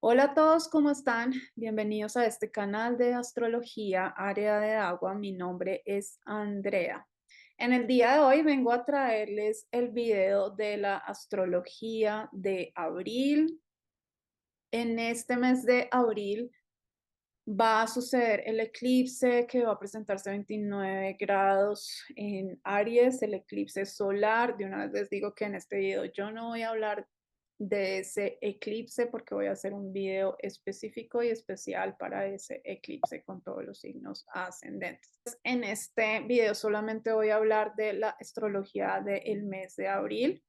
Hola a todos, ¿cómo están? Bienvenidos a este canal de astrología, área de agua. Mi nombre es Andrea. En el día de hoy vengo a traerles el video de la astrología de abril. En este mes de abril va a suceder el eclipse que va a presentarse a 29 grados en Aries, el eclipse solar. De una vez les digo que en este video yo no voy a hablar de ese eclipse porque voy a hacer un video específico y especial para ese eclipse con todos los signos ascendentes. En este video solamente voy a hablar de la astrología del mes de abril,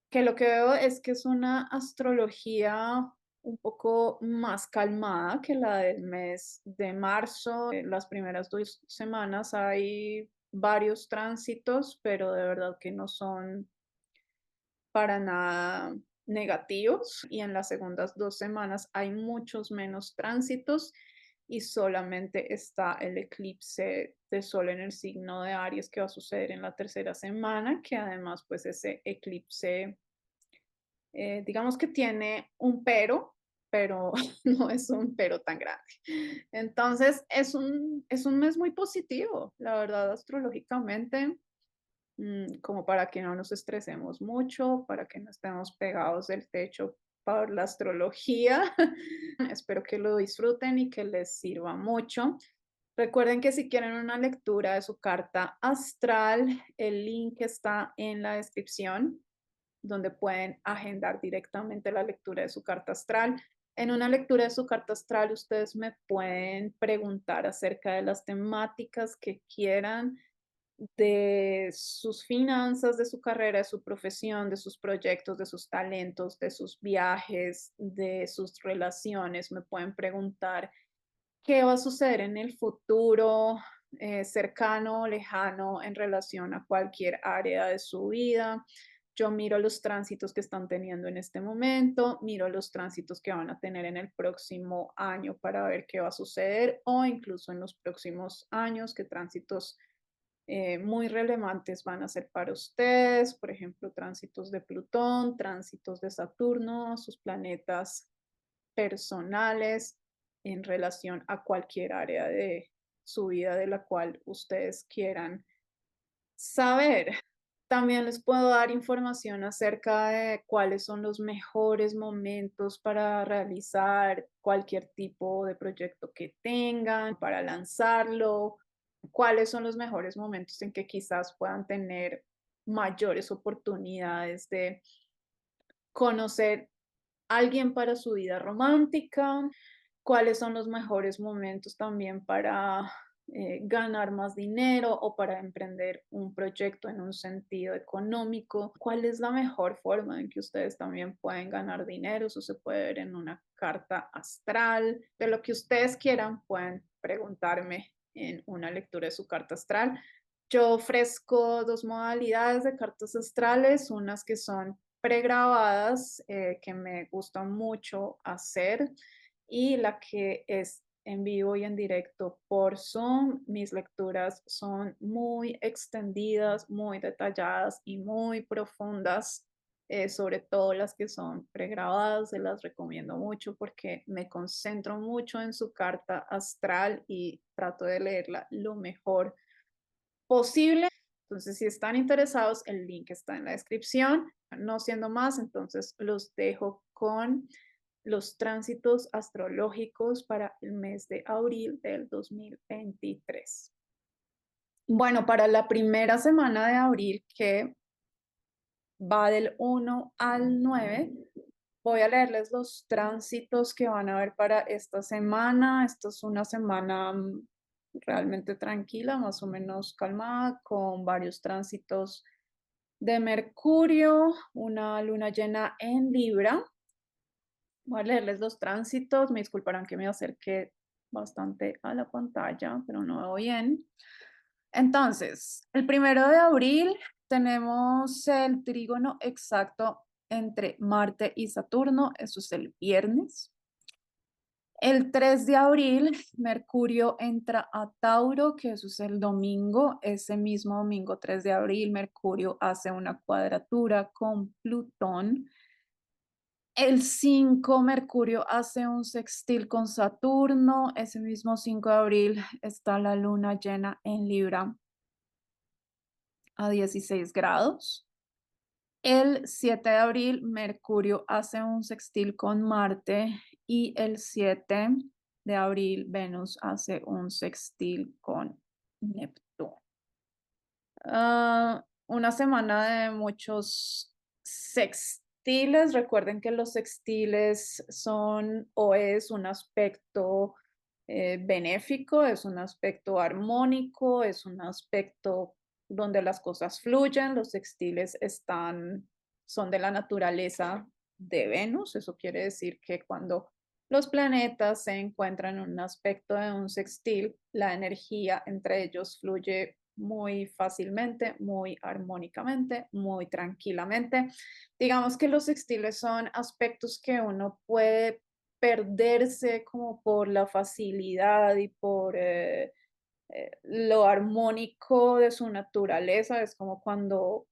que lo que veo es que es una astrología un poco más calmada que la del mes de marzo. En las primeras 2 semanas hay varios tránsitos, pero de verdad que no son para nada negativos. Y en las segundas 2 semanas hay muchos menos tránsitos y solamente está el eclipse de sol en el signo de Aries que va a suceder en la tercera semana, que además pues ese eclipse digamos que tiene un pero no es un pero tan grande. Entonces, es un mes muy positivo, la verdad, astrológicamente, como para que no nos estresemos mucho, para que no estemos pegados del techo por la astrología. Espero que lo disfruten y que les sirva mucho. Recuerden que si quieren una lectura de su carta astral, el link está en la descripción donde pueden agendar directamente la lectura de su carta astral. En una lectura de su carta astral, ustedes me pueden preguntar acerca de las temáticas que quieran, de sus finanzas, de su carrera, de su profesión, de sus proyectos, de sus talentos, de sus viajes, de sus relaciones. Me pueden preguntar qué va a suceder en el futuro, cercano o lejano, en relación a cualquier área de su vida. Yo miro los tránsitos que están teniendo en este momento, miro los tránsitos que van a tener en el próximo año para ver qué va a suceder o incluso en los próximos años, qué tránsitos muy relevantes van a ser para ustedes. Por ejemplo, tránsitos de Plutón, tránsitos de Saturno, sus planetas personales en relación a cualquier área de su vida de la cual ustedes quieran saber. También les puedo dar información acerca de cuáles son los mejores momentos para realizar cualquier tipo de proyecto que tengan, para lanzarlo, cuáles son los mejores momentos en que quizás puedan tener mayores oportunidades de conocer a alguien para su vida romántica, cuáles son los mejores momentos también para ganar más dinero o para emprender un proyecto en un sentido económico, cuál es la mejor forma en que ustedes también pueden ganar dinero. Eso se puede ver en una carta astral. De lo que ustedes quieran, pueden preguntarme en una lectura de su carta astral. Yo ofrezco dos modalidades de cartas astrales, unas que son pregrabadas, que me gustan mucho hacer, y la que es en vivo y en directo por Zoom. Mis lecturas son muy extendidas, muy detalladas y muy profundas, sobre todo las que son pregrabadas. Se las recomiendo mucho porque me concentro mucho en su carta astral y trato de leerla lo mejor posible. Entonces, si están interesados, el link está en la descripción. No siendo más, entonces los dejo con los tránsitos astrológicos para el mes de abril del 2023. Bueno, para la primera semana de abril, que va del 1 al 9, voy a leerles los tránsitos que van a haber para esta semana. Esta es una semana realmente tranquila, más o menos calmada, con varios tránsitos de Mercurio, una luna llena en Libra. Voy a leerles los tránsitos. Me disculparán que me acerque bastante a la pantalla, pero no veo bien. Entonces, el 1 de abril tenemos el trígono exacto entre Marte y Saturno. Eso es el viernes. El 3 de abril, Mercurio entra a Tauro, que eso es el domingo. Ese mismo domingo, 3 de abril, Mercurio hace una cuadratura con Plutón. El 5 Mercurio hace un sextil con Saturno. Ese mismo 5 de abril está la luna llena en Libra a 16 grados. El 7 de abril, Mercurio hace un sextil con Marte y el 7 de abril, Venus hace un sextil con Neptuno. Una semana de muchos sextiles. Recuerden que los sextiles son o es un aspecto benéfico, es un aspecto armónico, es un aspecto donde las cosas fluyen. Los sextiles son de la naturaleza de Venus. Eso quiere decir que cuando los planetas se encuentran en un aspecto de un sextil, la energía entre ellos fluye muy fácilmente, muy armónicamente, muy tranquilamente. Digamos que los sextiles son aspectos que uno puede perderse como por la facilidad y por lo armónico de su naturaleza. Es como cuando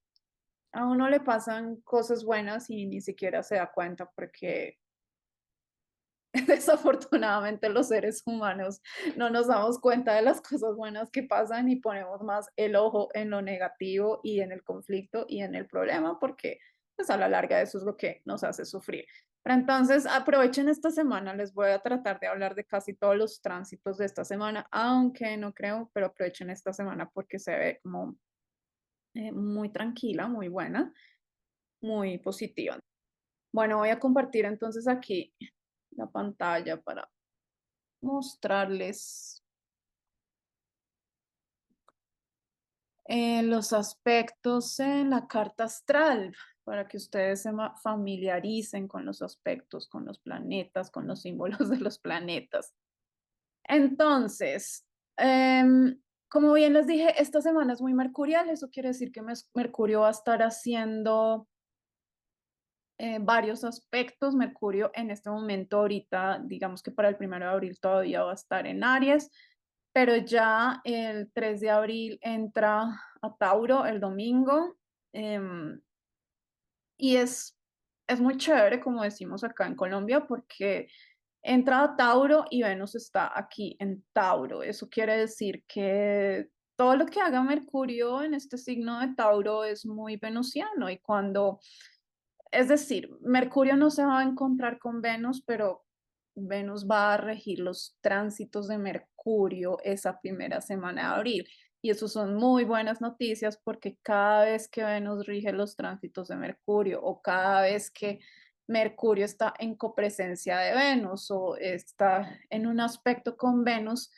a uno le pasan cosas buenas y ni siquiera se da cuenta porque desafortunadamente los seres humanos no nos damos cuenta de las cosas buenas que pasan y ponemos más el ojo en lo negativo y en el conflicto y en el problema porque pues a la larga eso es lo que nos hace sufrir. Pero entonces aprovechen esta semana, les voy a tratar de hablar de casi todos los tránsitos de esta semana, aunque no creo, pero aprovechen esta semana porque se ve como muy tranquila, muy buena, muy positiva. Bueno, voy a compartir entonces aquí la pantalla para mostrarles los aspectos en la carta astral para que ustedes se familiaricen con los aspectos, con los planetas, con los símbolos de los planetas. Entonces, como bien les dije, esta semana es muy mercurial. Eso quiere decir que Mercurio va a estar haciendo varios aspectos. Mercurio en este momento, ahorita, digamos que para el 1 de abril todavía va a estar en Aries, pero ya el 3 de abril entra a Tauro el domingo. em, y es muy chévere, como decimos acá en Colombia, porque entra a Tauro y Venus está aquí en Tauro. Eso quiere decir que todo lo que haga Mercurio en este signo de Tauro es muy venusiano y cuando es decir, Mercurio no se va a encontrar con Venus, pero Venus va a regir los tránsitos de Mercurio esa primera semana de abril. Y eso son muy buenas noticias porque cada vez que Venus rige los tránsitos de Mercurio o cada vez que Mercurio está en copresencia de Venus o está en un aspecto con Venus,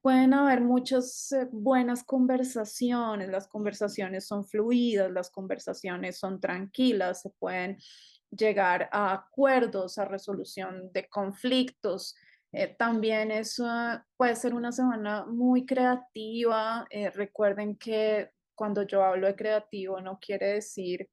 pueden haber muchas buenas conversaciones. Las conversaciones son fluidas, las conversaciones son tranquilas, se pueden llegar a acuerdos, a resolución de conflictos. También puede ser una semana muy creativa. Recuerden que cuando yo hablo de creativo no quiere decir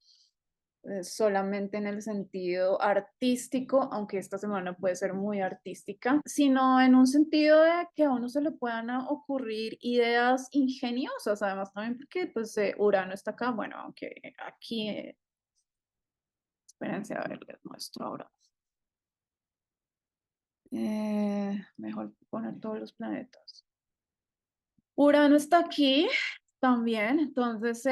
solamente en el sentido artístico, aunque esta semana puede ser muy artística, sino en un sentido de que a uno se le puedan ocurrir ideas ingeniosas, además también porque pues Urano está acá, bueno, aunque aquí, espérense a ver, les muestro ahora. Mejor poner todos los planetas. Urano está aquí también, entonces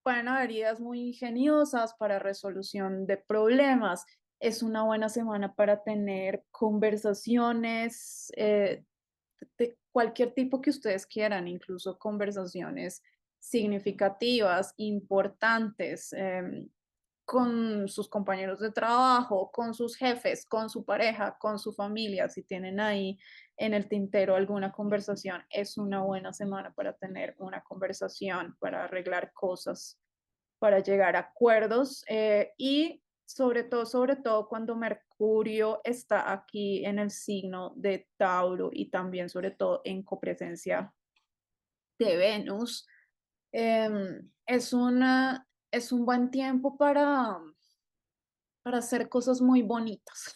pueden haber ideas muy ingeniosas para resolución de problemas. Es una buena semana para tener conversaciones de cualquier tipo que ustedes quieran, incluso conversaciones significativas, importantes. Con sus compañeros de trabajo, con sus jefes, con su pareja, con su familia, si tienen ahí en el tintero alguna conversación, es una buena semana para tener una conversación, para arreglar cosas, para llegar a acuerdos y sobre todo cuando Mercurio está aquí en el signo de Tauro y también sobre todo en copresencia de Venus, es un buen tiempo para hacer cosas muy bonitas.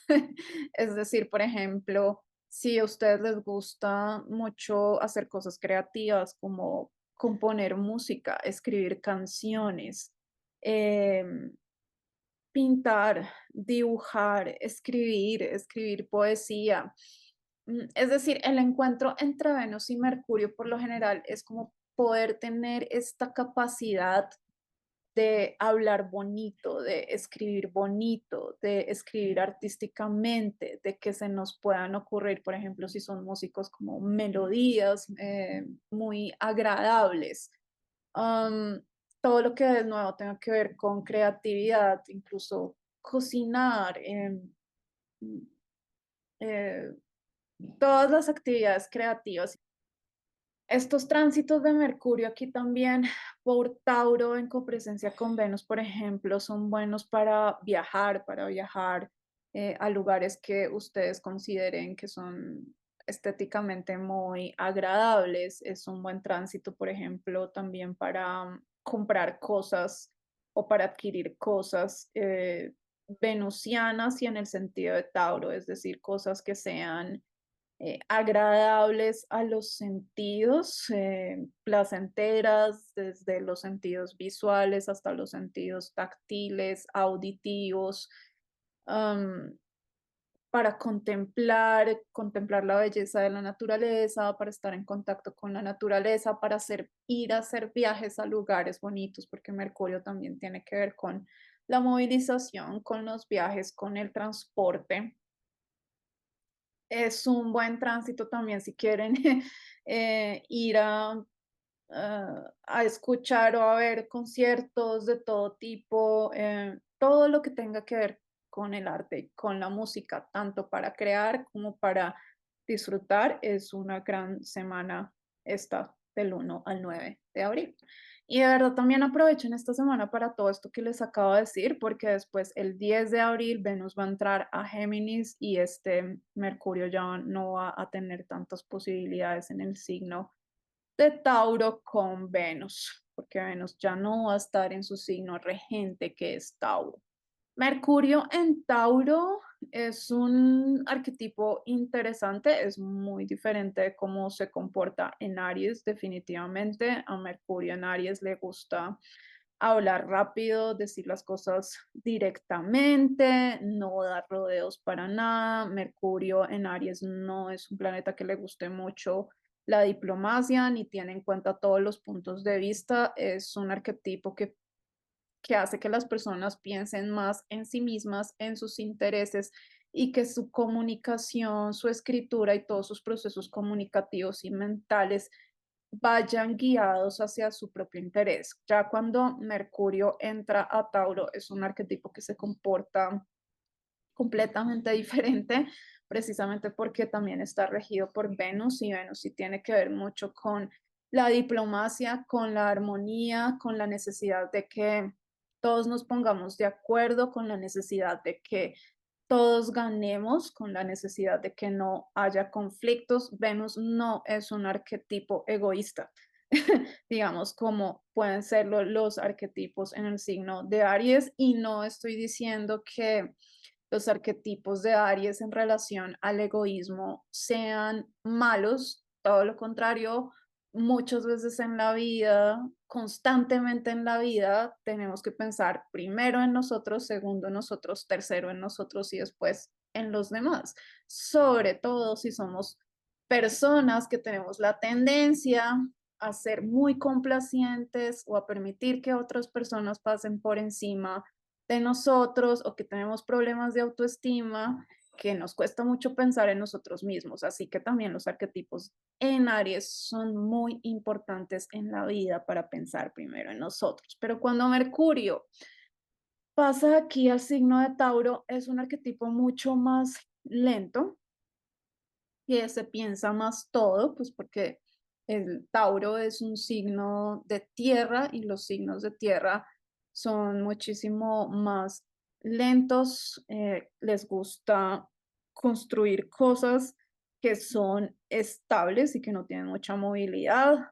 Es decir, por ejemplo, si a ustedes les gusta mucho hacer cosas creativas como componer música, escribir canciones, eh, pintar, dibujar, escribir poesía. Es decir, el encuentro entre Venus y Mercurio por lo general es como poder tener esta capacidad de hablar bonito, de escribir artísticamente, de que se nos puedan ocurrir, por ejemplo, si son músicos, como melodías muy agradables. Am, Todo lo que de nuevo tenga que ver con creatividad, incluso cocinar, eh, todas las actividades creativas. Estos tránsitos de Mercurio aquí también por Tauro en copresencia con Venus, por ejemplo, son buenos para viajar a lugares que ustedes consideren que son estéticamente muy agradables. Es un buen tránsito, por ejemplo, también para comprar cosas o para adquirir cosas venusianas y en el sentido de Tauro, es decir, cosas que sean agradables a los sentidos, placenteras, desde los sentidos visuales hasta los sentidos táctiles, auditivos, am, para contemplar la belleza de la naturaleza, para estar en contacto con la naturaleza, para ir a hacer viajes a lugares bonitos, porque Mercurio también tiene que ver con la movilización, con los viajes, con el transporte. Es un buen tránsito también si quieren ir a escuchar o a ver conciertos de todo tipo, todo lo que tenga que ver con el arte y con la música, tanto para crear como para disfrutar. Es una gran semana esta del 1 al 9 de abril. Y de verdad también aprovechen esta semana para todo esto que les acabo de decir, porque después el 10 de abril Venus va a entrar a Géminis y este Mercurio ya no va a tener tantas posibilidades en el signo de Tauro con Venus, porque Venus ya no va a estar en su signo regente que es Tauro. Mercurio en Tauro es un arquetipo interesante, es muy diferente de cómo se comporta en Aries, definitivamente. A Mercurio en Aries le gusta hablar rápido, decir las cosas directamente, no dar rodeos para nada. Mercurio en Aries no es un planeta que le guste mucho la diplomacia ni tiene en cuenta todos los puntos de vista. Es un arquetipo que hace que las personas piensen más en sí mismas, en sus intereses y que su comunicación, su escritura y todos sus procesos comunicativos y mentales vayan guiados hacia su propio interés. Ya cuando Mercurio entra a Tauro, es un arquetipo que se comporta completamente diferente, precisamente porque también está regido por Venus y Venus sí tiene que ver mucho con la diplomacia, con la armonía, con la necesidad de que todos nos pongamos de acuerdo, con la necesidad de que todos ganemos, con la necesidad de que no haya conflictos. Venus no es un arquetipo egoísta, digamos, como pueden serlo los arquetipos en el signo de Aries, y no estoy diciendo que los arquetipos de Aries en relación al egoísmo sean malos, todo lo contrario, muchas veces en la vida, constantemente en la vida, tenemos que pensar primero en nosotros, segundo en nosotros, tercero en nosotros y después en los demás, sobre todo si somos personas que tenemos la tendencia a ser muy complacientes o a permitir que otras personas pasen por encima de nosotros o que tenemos problemas de autoestima, que nos cuesta mucho pensar en nosotros mismos. Así que también los arquetipos en Aries son muy importantes en la vida para pensar primero en nosotros. Pero cuando Mercurio pasa aquí al signo de Tauro, es un arquetipo mucho más lento, que se piensa más todo, pues porque el Tauro es un signo de tierra y los signos de tierra son muchísimo más lentos, les gusta construir cosas que son estables y que no tienen mucha movilidad.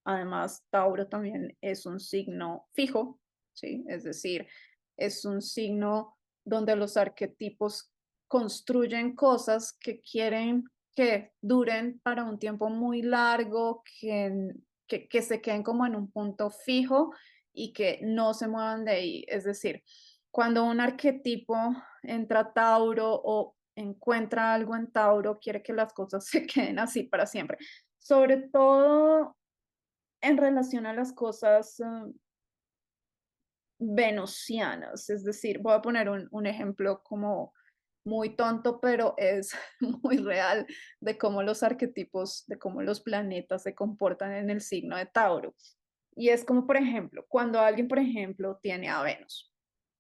Además, Tauro también es un signo fijo, ¿sí? Es decir, es un signo donde los arquetipos construyen cosas que quieren que duren para un tiempo muy largo, que se queden como en un punto fijo y que no se muevan de ahí. Es decir, Cuando un arquetipo entra a Tauro o encuentra algo en Tauro, quiere que las cosas se queden así para siempre. Sobre todo en relación a las cosas venusianas. Es decir, voy a poner un ejemplo como muy tonto, pero es muy real de cómo los arquetipos, de cómo los planetas se comportan en el signo de Tauro. Y es como, por ejemplo, cuando alguien, por ejemplo, tiene a Venus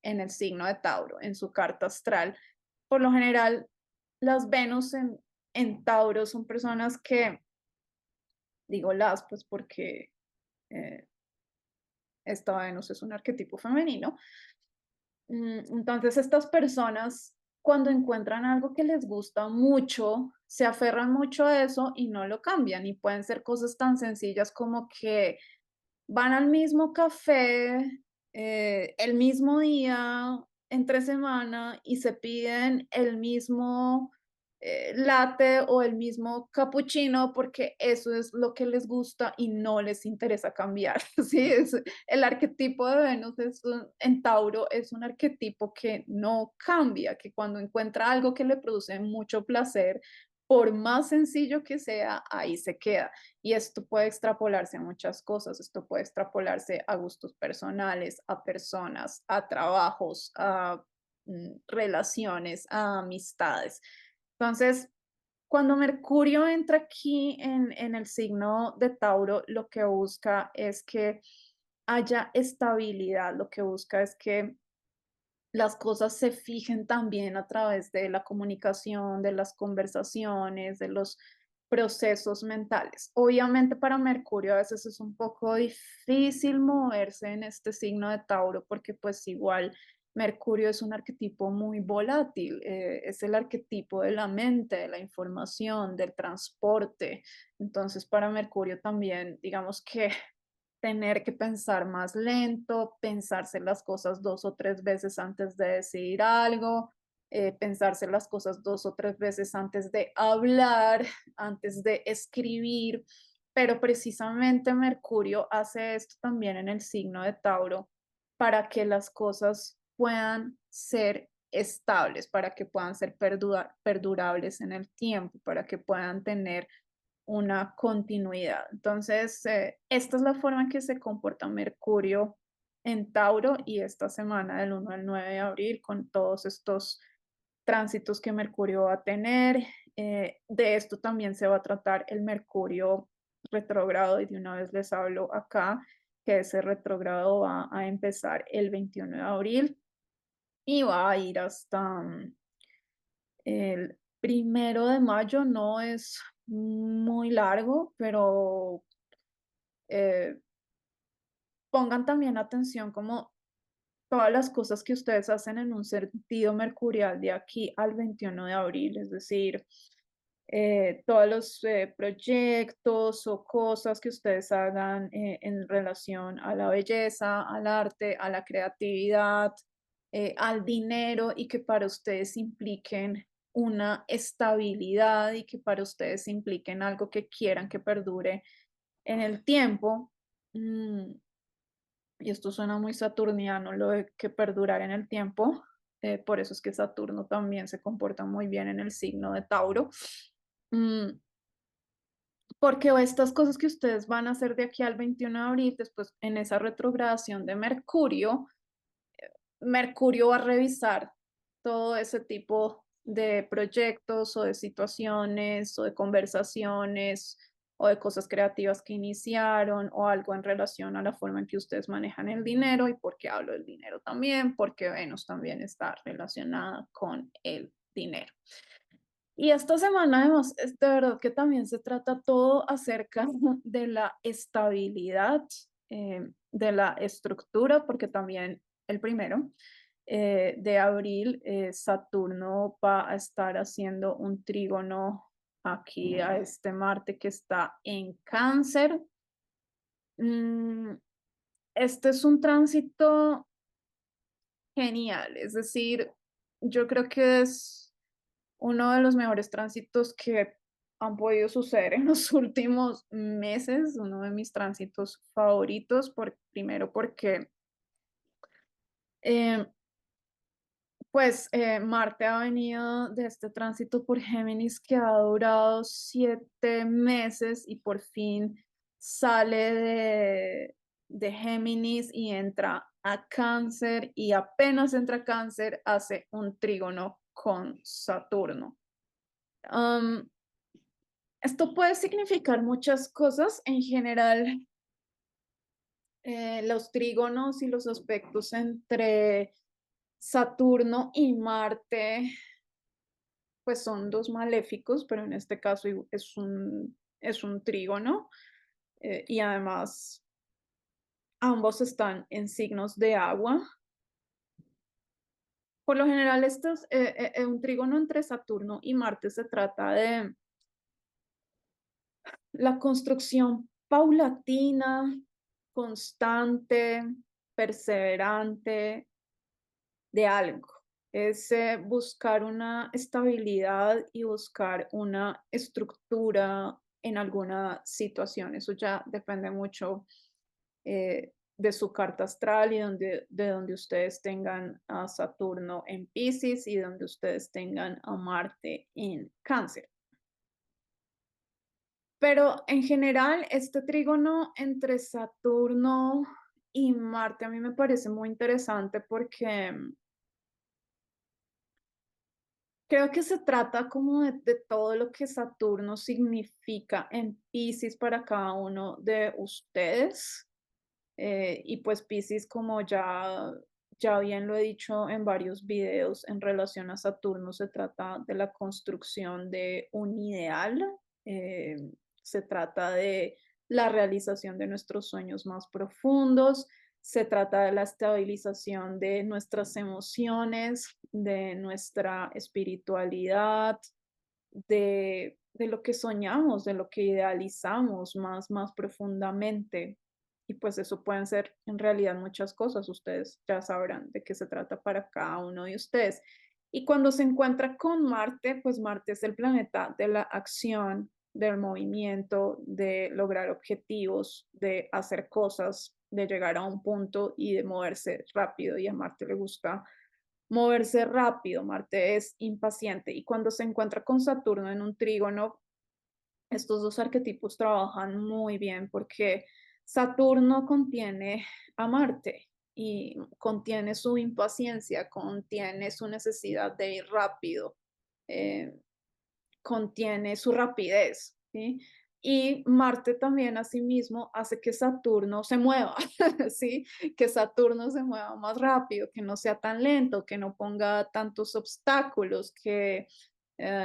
en el signo de Tauro, en su carta astral, por lo general, las Venus en Tauro son personas que, digo las, pues porque eh, esta Venus es un arquetipo femenino. Entonces, estas personas, cuando encuentran algo que les gusta mucho, se aferran mucho a eso y no lo cambian. Y pueden ser cosas tan sencillas como que van al mismo café, el mismo día, entre semana, y se piden el mismo, latte o el mismo capuchino, porque eso es lo que les gusta y no les interesa cambiar, ¿sí? Es el arquetipo de Venus en Tauro es un arquetipo que no cambia, que cuando encuentra algo que le produce mucho placer, por más sencillo que sea, ahí se queda. Y esto puede extrapolarse a muchas cosas, esto puede extrapolarse a gustos personales, a personas, a trabajos, a relaciones, a amistades. Entonces, cuando Mercurio entra aquí en el signo de Tauro, lo que busca es que haya estabilidad, lo que busca es que las cosas se fijen también a través de la comunicación, de las conversaciones, de los procesos mentales. Obviamente para Mercurio a veces es un poco difícil moverse en este signo de Tauro porque pues igual Mercurio es un arquetipo muy volátil, es el arquetipo de la mente, de la información, del transporte. Entonces para Mercurio también digamos que tener que pensar más lento, pensarse las cosas 2 o 3 veces antes de decir algo, pensarse las cosas 2 o 3 veces antes de hablar, antes de escribir, pero precisamente Mercurio hace esto también en el signo de Tauro para que las cosas puedan ser estables, para que puedan ser perdurables en el tiempo, para que puedan tener una continuidad. Entonces, esta es la forma en que se comporta Mercurio en Tauro y esta semana del 1 al 9 de abril con todos estos tránsitos que Mercurio va a tener. De esto también se va a tratar el Mercurio retrógrado y de una vez les hablo acá que ese retrógrado va a empezar el 21 de abril y va a ir hasta el 1 de mayo. No es muy largo, pero eh, pongan también atención como todas las cosas que ustedes hacen en un sentido mercurial de aquí al 21 de abril, es decir, todos los proyectos o cosas que ustedes hagan en relación a la belleza, al arte, a la creatividad, al dinero y que para ustedes impliquen una estabilidad y que para ustedes impliquen algo que quieran que perdure en el tiempo. mm, y esto suena muy saturniano, lo de que perdurar en el tiempo. Por eso es que Saturno también se comporta muy bien en el signo de Tauro. Mm, Porque estas cosas que ustedes van a hacer de aquí al 21 de abril, después en esa retrogradación de Mercurio, Mercurio va a revisar todo ese tipo de proyectos o de situaciones o de conversaciones o de cosas creativas que iniciaron o algo en relación a la forma en que ustedes manejan el dinero. ¿Y por qué hablo del dinero también? Porque Venus también está relacionada con el dinero. Y esta semana además es de verdad que también se trata todo acerca de la estabilidad, de la estructura, porque también el 1 de abril Saturno va a estar haciendo un trígono aquí a este Marte que está en Cáncer. Mm, Este es un tránsito genial, es decir, yo creo que es uno de los mejores tránsitos que han podido suceder en los últimos meses, uno de mis tránsitos favoritos, primero porque Pues Marte ha venido de este tránsito por Géminis que ha durado 7 meses y por fin sale de Géminis y entra a Cáncer y apenas entra a Cáncer hace un trígono con Saturno. Am, Esto puede significar muchas cosas. En general, los trígonos y los aspectos entre Saturno y Marte pues son dos maléficos, pero en este caso es un trígono, y además ambos están en signos de agua. Por lo general, un trígono entre Saturno y Marte se trata de la construcción paulatina, constante, perseverante de algo. Es buscar una estabilidad y buscar una estructura en alguna situación. Eso ya depende mucho de su carta astral y de donde ustedes tengan a Saturno en Pisces y donde ustedes tengan a Marte en Cáncer. Pero en general, este trígono entre Saturno y Marte a mí me parece muy interesante porque creo que se trata como de todo lo que Saturno significa en Piscis para cada uno de ustedes. Y pues Piscis, como ya bien lo he dicho en varios videos en relación a Saturno, se trata de la construcción de un ideal, eh, se trata de la realización de nuestros sueños más profundos, se trata de la estabilización de nuestras emociones, de nuestra espiritualidad, de lo que soñamos, de lo que idealizamos más profundamente. Y pues eso pueden ser en realidad muchas cosas. Ustedes ya sabrán de qué se trata para cada uno de ustedes. Y cuando se encuentra con Marte, pues Marte es el planeta de la acción, del movimiento, de lograr objetivos, de hacer cosas, de llegar a un punto y de moverse rápido. Y a Marte le gusta moverse rápido. Marte es impaciente. Y cuando se encuentra con Saturno en un trígono, estos dos arquetipos trabajan muy bien porque Saturno contiene a Marte y contiene su impaciencia, contiene su necesidad de ir rápido, eh, contiene su rapidez, ¿sí? Y Marte también asimismo hace que Saturno se mueva, ¿sí? Que Saturno se mueva más rápido, que no sea tan lento, que no ponga tantos obstáculos, que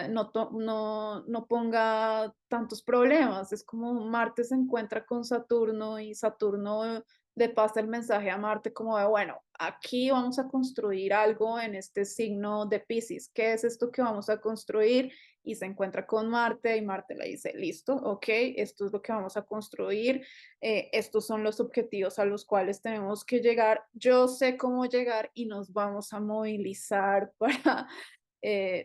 no ponga tantos problemas. Es como Marte se encuentra con Saturno y Saturno le pasa el mensaje a Marte como de, bueno, aquí vamos a construir algo en este signo de Piscis. ¿Qué es esto que vamos a construir? Y se encuentra con Marte y Marte le dice, listo, ok, esto es lo que vamos a construir, estos son los objetivos a los cuales tenemos que llegar, yo sé cómo llegar y nos vamos a movilizar para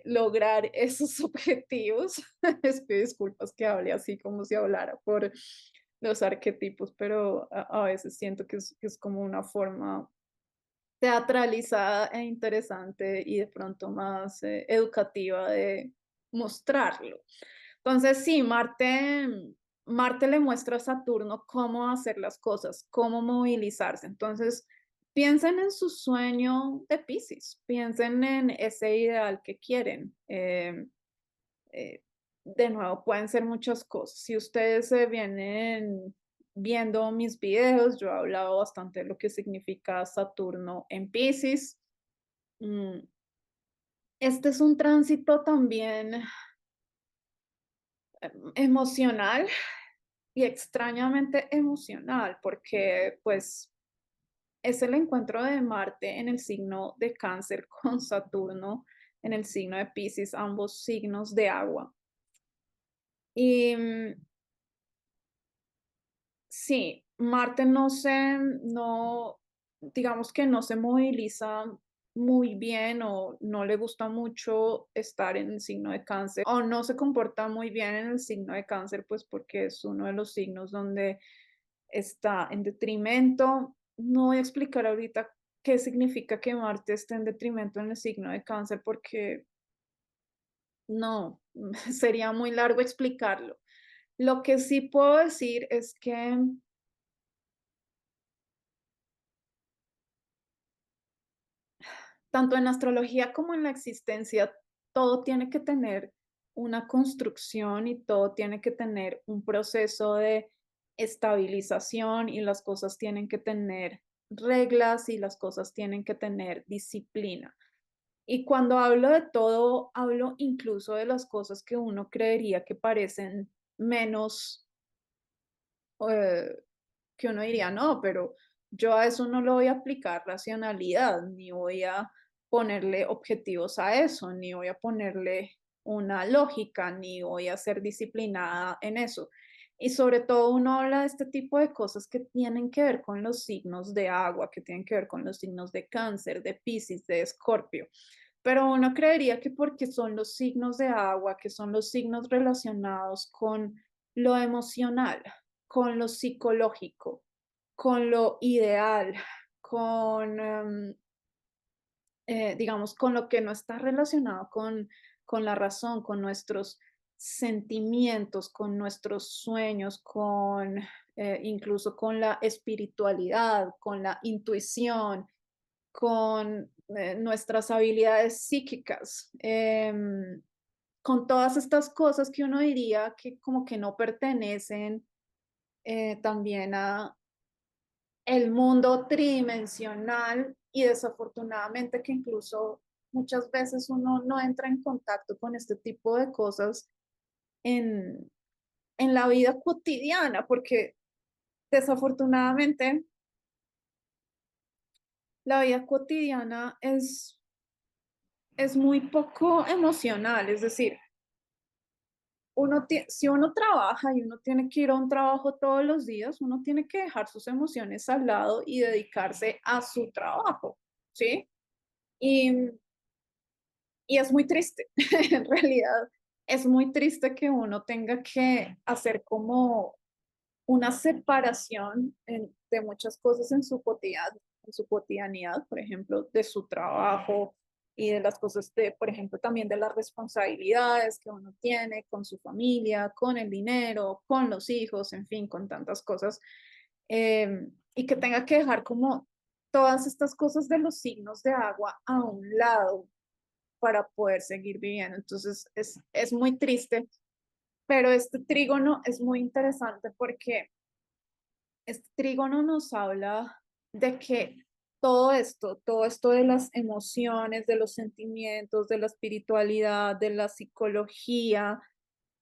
lograr esos objetivos. Les pido disculpas que hable así como si hablara por los arquetipos, pero a veces siento que es como una forma teatralizada e interesante y de pronto más educativa de mostrarlo. Entonces, sí, Marte le muestra a Saturno cómo hacer las cosas, cómo movilizarse. Entonces, piensen en su sueño de Piscis, piensen en ese ideal que quieren. Eh, de nuevo, pueden ser muchas cosas. Si ustedes se vienen viendo mis videos, yo he hablado bastante de lo que significa Saturno en Piscis. Mm, Este es un tránsito también emocional y extrañamente emocional, porque pues es el encuentro de Marte en el signo de Cáncer con Saturno en el signo de Piscis, ambos signos de agua. Y sí, Marte digamos que no se moviliza muy bien o no le gusta mucho estar en el signo de Cáncer o no se comporta muy bien en el signo de Cáncer, pues porque es uno de los signos donde está en detrimento. No voy a explicar ahorita qué significa que Marte esté en detrimento en el signo de Cáncer, porque no, sería muy largo explicarlo. Lo que sí puedo decir es que tanto en astrología como en la existencia, todo tiene que tener una construcción y todo tiene que tener un proceso de estabilización y las cosas tienen que tener reglas y las cosas tienen que tener disciplina. Y cuando hablo de todo, hablo incluso de las cosas que uno creería que parecen menos, eh, que uno diría, no, pero yo a eso no le voy a aplicar racionalidad, ni voy a ponerle objetivos a eso, ni voy a ponerle una lógica, ni voy a ser disciplinada en eso. Y sobre todo uno habla de este tipo de cosas que tienen que ver con los signos de agua, que tienen que ver con los signos de Cáncer, de Piscis, de Escorpio. Pero uno creería que porque son los signos de agua, que son los signos relacionados con lo emocional, con lo psicológico, con lo ideal, con, digamos, con lo que no está relacionado con la razón, con nuestros sentimientos, con nuestros sueños, con incluso con la espiritualidad, con la intuición, con nuestras habilidades psíquicas, con todas estas cosas que uno diría que como que no pertenecen también a el mundo tridimensional y desafortunadamente que incluso muchas veces uno no entra en contacto con este tipo de cosas en, en la vida cotidiana, porque desafortunadamente la vida cotidiana es muy poco emocional, es decir, si uno trabaja y uno tiene que ir a un trabajo todos los días, uno tiene que dejar sus emociones al lado y dedicarse a su trabajo, ¿sí? Y, y es muy triste, en realidad, es muy triste que uno tenga que hacer como una separación de muchas cosas en su cotidianidad, por ejemplo, de su trabajo y de las cosas de, por ejemplo, también de las responsabilidades que uno tiene con su familia, con el dinero, con los hijos, en fin, con tantas cosas, y que tenga que dejar como todas estas cosas de los signos de agua a un lado para poder seguir viviendo. Entonces, es muy triste, pero este trígono es muy interesante porque este trígono nos habla de que todo esto de las emociones, de los sentimientos, de la espiritualidad, de la psicología,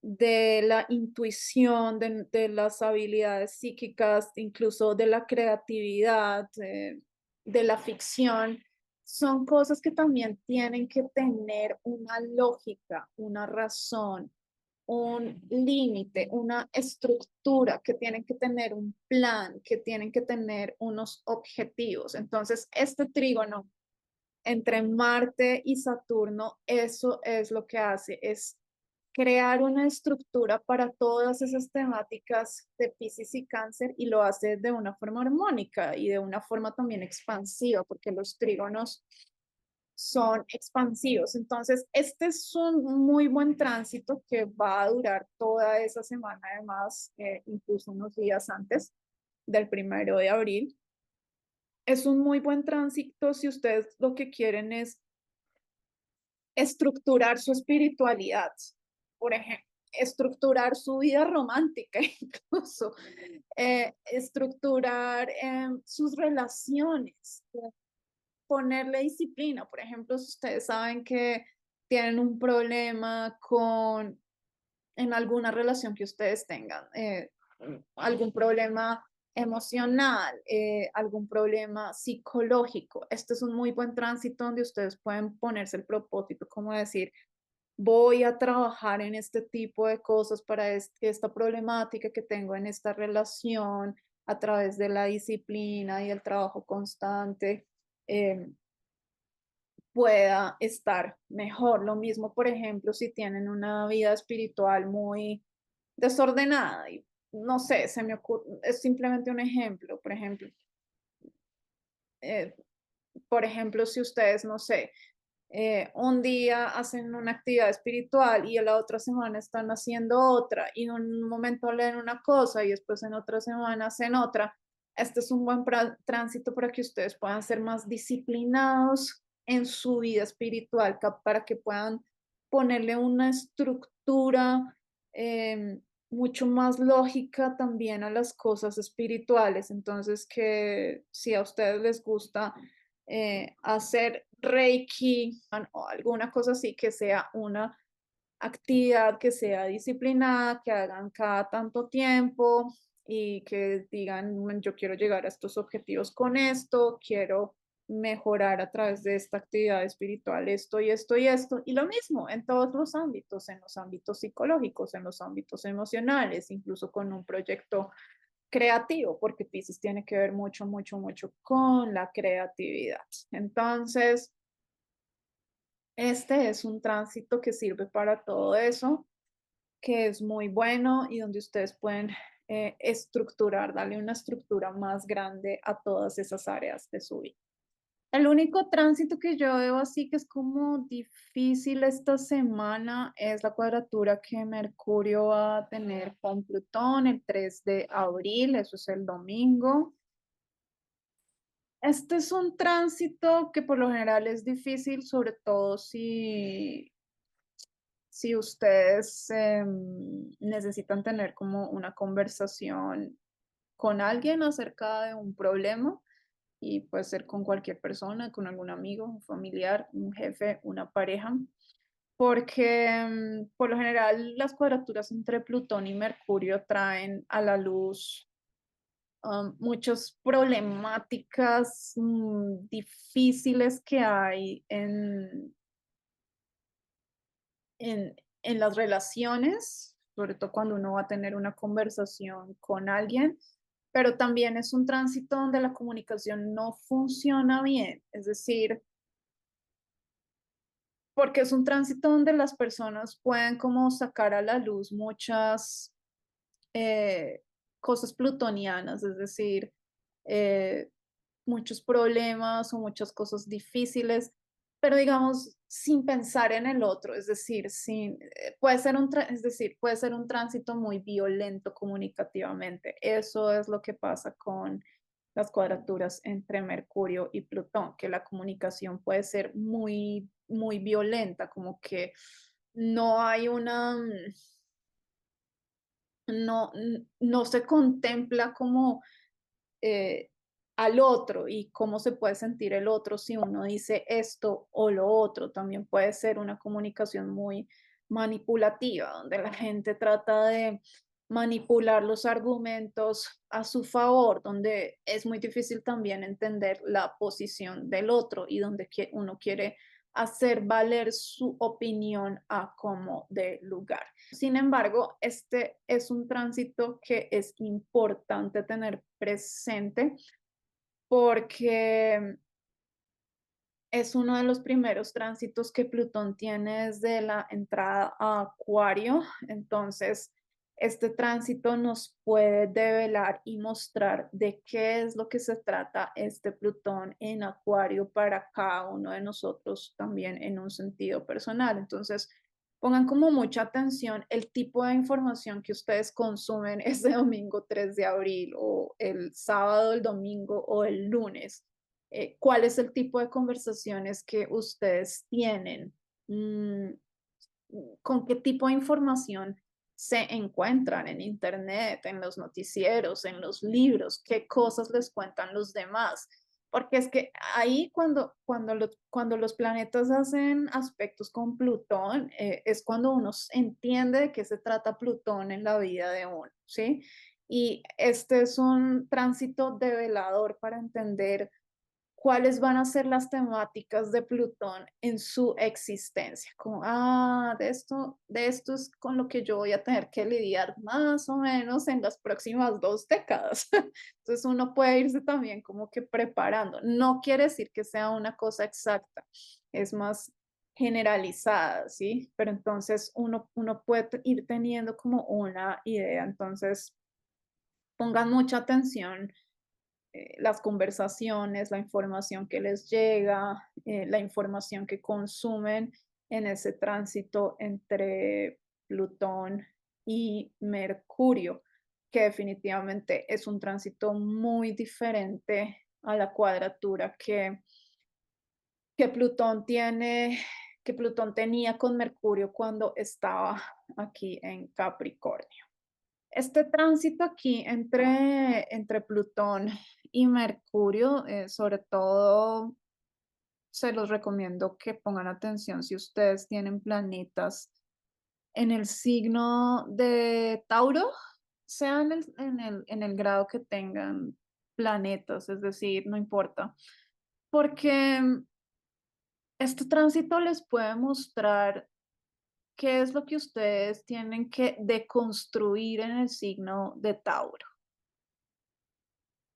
de la intuición, de las habilidades psíquicas, incluso de la creatividad, de la ficción, son cosas que también tienen que tener una lógica, una razón, un límite, una estructura, que tienen que tener un plan, que tienen que tener unos objetivos. Entonces, este trígono entre Marte y Saturno, eso es lo que hace, es crear una estructura para todas esas temáticas de Piscis y Cáncer y lo hace de una forma armónica y de una forma también expansiva, porque los trígonos son expansivos. Entonces, este es un muy buen tránsito que va a durar toda esa semana, además, incluso unos días antes del 1 de abril. Es un muy buen tránsito si ustedes lo que quieren es estructurar su espiritualidad, por ejemplo, estructurar su vida romántica incluso, estructurar sus relaciones, ponerle disciplina. Por ejemplo, si ustedes saben que tienen un problema en alguna relación que ustedes tengan, algún problema emocional, algún problema psicológico. Este es un muy buen tránsito donde ustedes pueden ponerse el propósito, como decir, voy a trabajar en este tipo de cosas para esta problemática que tengo en esta relación a través de la disciplina y el trabajo constante. em, Pueda estar mejor. Lo mismo, por ejemplo, si tienen una vida espiritual muy desordenada y no sé, se me ocurre, es simplemente un ejemplo, por ejemplo, Por ejemplo, si ustedes, no sé, un día hacen una actividad espiritual y en la otra semana están haciendo otra y en un momento leen una cosa y después en otra semana hacen otra. Este es un buen tránsito para que ustedes puedan ser más disciplinados en su vida espiritual, para que puedan ponerle una estructura mucho más lógica también a las cosas espirituales. Entonces, que si a ustedes les gusta hacer Reiki o alguna cosa así, que sea una actividad que sea disciplinada, que hagan cada tanto tiempo y que digan: "Bueno, yo quiero llegar a estos objetivos con esto, quiero mejorar a través de esta actividad espiritual esto y esto y esto". Y lo mismo en todos en los ámbitos psicológicos, en los ámbitos emocionales, incluso con un proyecto creativo, porque Piscis tiene que ver mucho, mucho, mucho con la creatividad. Entonces, este es un tránsito que sirve para todo eso, que es muy bueno y donde ustedes pueden estructurar, darle una estructura más grande a todas esas áreas de su vida. El único tránsito que yo veo así que es como difícil esta semana es la cuadratura que Mercurio va a tener con Plutón el 3 de abril, eso es el domingo. Este es un tránsito que por lo general es difícil, sobre todo si ustedes necesitan tener como una conversación con alguien acerca de un problema y puede ser con cualquier persona, con algún amigo, un familiar, un jefe, una pareja, porque por lo general las cuadraturas entre Plutón y Mercurio traen a la luz muchas problemáticas difíciles que hay en las relaciones, sobre todo cuando uno va a tener una conversación con alguien, pero también es un tránsito donde la comunicación no funciona bien, es decir, porque es un tránsito donde las personas pueden como sacar a la luz muchas eh, cosas plutonianas, es decir, eh, muchos problemas o muchas cosas difíciles, pero digamos, sin pensar en el otro, es decir, puede ser es decir, puede ser un tránsito muy violento comunicativamente. Eso es lo que pasa con las cuadraturas entre Mercurio y Plutón, que la comunicación puede ser muy, muy violenta, como que no hay no se contempla como eh, al otro y cómo se puede sentir el otro si uno dice esto o lo otro. También puede ser una comunicación muy manipulativa, donde la gente trata de manipular los argumentos a su favor, donde es muy difícil también entender la posición del otro y donde uno quiere hacer valer su opinión a como de lugar. Sin embargo, este es un tránsito que es importante tener presente porque es uno de los primeros tránsitos que Plutón tiene desde la entrada a Acuario. Entonces, este tránsito nos puede develar y mostrar de qué es lo que se trata este Plutón en Acuario para cada uno de nosotros también en un sentido personal. Entonces, pongan como mucha atención el tipo de información que ustedes consumen ese domingo 3 de abril o el sábado, el domingo o el lunes. ¿Cuál es el tipo de conversaciones que ustedes tienen? Mm, ¿Con qué tipo de información se encuentran en internet, en los noticieros, en los libros? ¿Qué cosas les cuentan los demás? Porque es que ahí cuando los planetas hacen aspectos con Plutón, es cuando uno entiende de qué se trata Plutón en la vida de uno, ¿sí? Y este es un tránsito develador para entender cuáles van a ser las temáticas de Plutón en su existencia. Como, de esto es con lo que yo voy a tener que lidiar más o menos en las próximas 2 décadas. Entonces uno puede irse también como que preparando. No quiere decir que sea una cosa exacta, es más generalizada, ¿sí? Pero entonces uno puede ir teniendo como una idea. Entonces pongan mucha atención las conversaciones, la información que les llega, la información que consumen en ese tránsito entre Plutón y Mercurio, que definitivamente es un tránsito muy diferente a la cuadratura que Plutón tiene, que Plutón tenía con Mercurio cuando estaba aquí en Capricornio. Este tránsito aquí entre Plutón y Mercurio, sobre todo se los recomiendo que pongan atención si ustedes tienen planetas en el signo de Tauro, sea en el grado que tengan planetas, es decir, no importa, porque este tránsito les puede mostrar qué es lo que ustedes tienen que deconstruir en el signo de Tauro.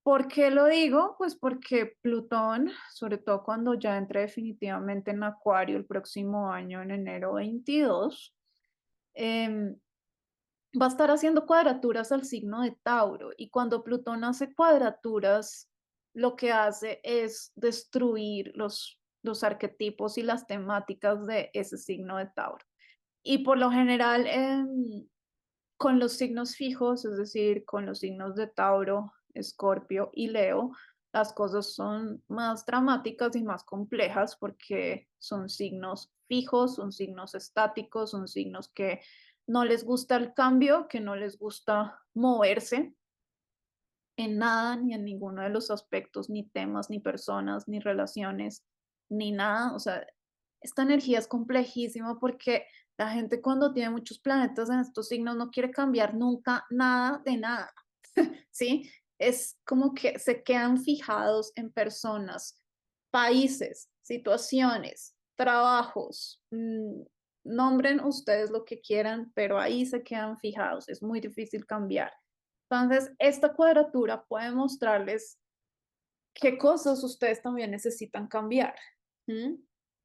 ¿Por qué lo digo? Pues porque Plutón, sobre todo cuando ya entre definitivamente en Acuario el próximo año, en enero 22, em, va a estar haciendo cuadraturas al signo de Tauro. Y cuando Plutón hace cuadraturas, lo que hace es destruir los arquetipos y las temáticas de ese signo de Tauro. Y por lo general, con los signos fijos, es decir, con los signos de Tauro, Escorpio y Leo, las cosas son más dramáticas y más complejas porque son signos fijos, son signos estáticos, son signos que no les gusta el cambio, que no les gusta moverse en nada, ni en ninguno de los aspectos, ni temas, ni personas, ni relaciones, ni nada. O sea, esta energía es complejísima porque la gente cuando tiene muchos planetas en estos signos no quiere cambiar nunca nada de nada, ¿sí? Es como que se quedan fijados en personas, países, situaciones, trabajos. Nombren ustedes lo que quieran, pero ahí se quedan fijados. Es muy difícil cambiar. Entonces, esta cuadratura puede mostrarles qué cosas ustedes también necesitan cambiar. ¿M?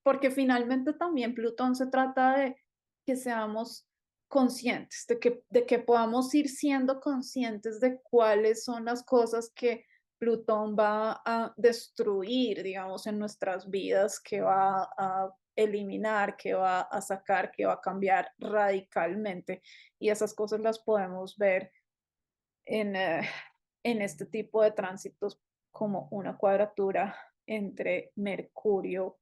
Porque finalmente también Plutón se trata de que seamos conscientes, de que podamos ir siendo conscientes de cuáles son las cosas que Plutón va a destruir, digamos, en nuestras vidas, que va a eliminar, que va a sacar, que va a cambiar radicalmente. Y esas cosas las podemos ver en, en este tipo de tránsitos como una cuadratura entre Mercurio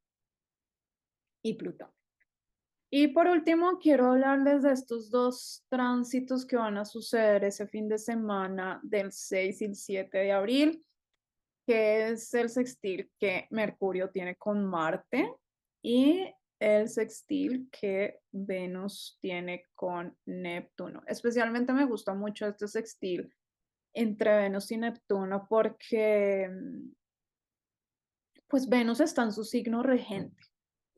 y Plutón. Y por último, quiero hablarles de estos dos tránsitos que van a suceder ese fin de semana del 6 y el 7 de abril, que es el sextil que Mercurio tiene con Marte y el sextil que Venus tiene con Neptuno. Especialmente me gusta mucho este sextil entre Venus y Neptuno porque pues Venus está en su signo regente,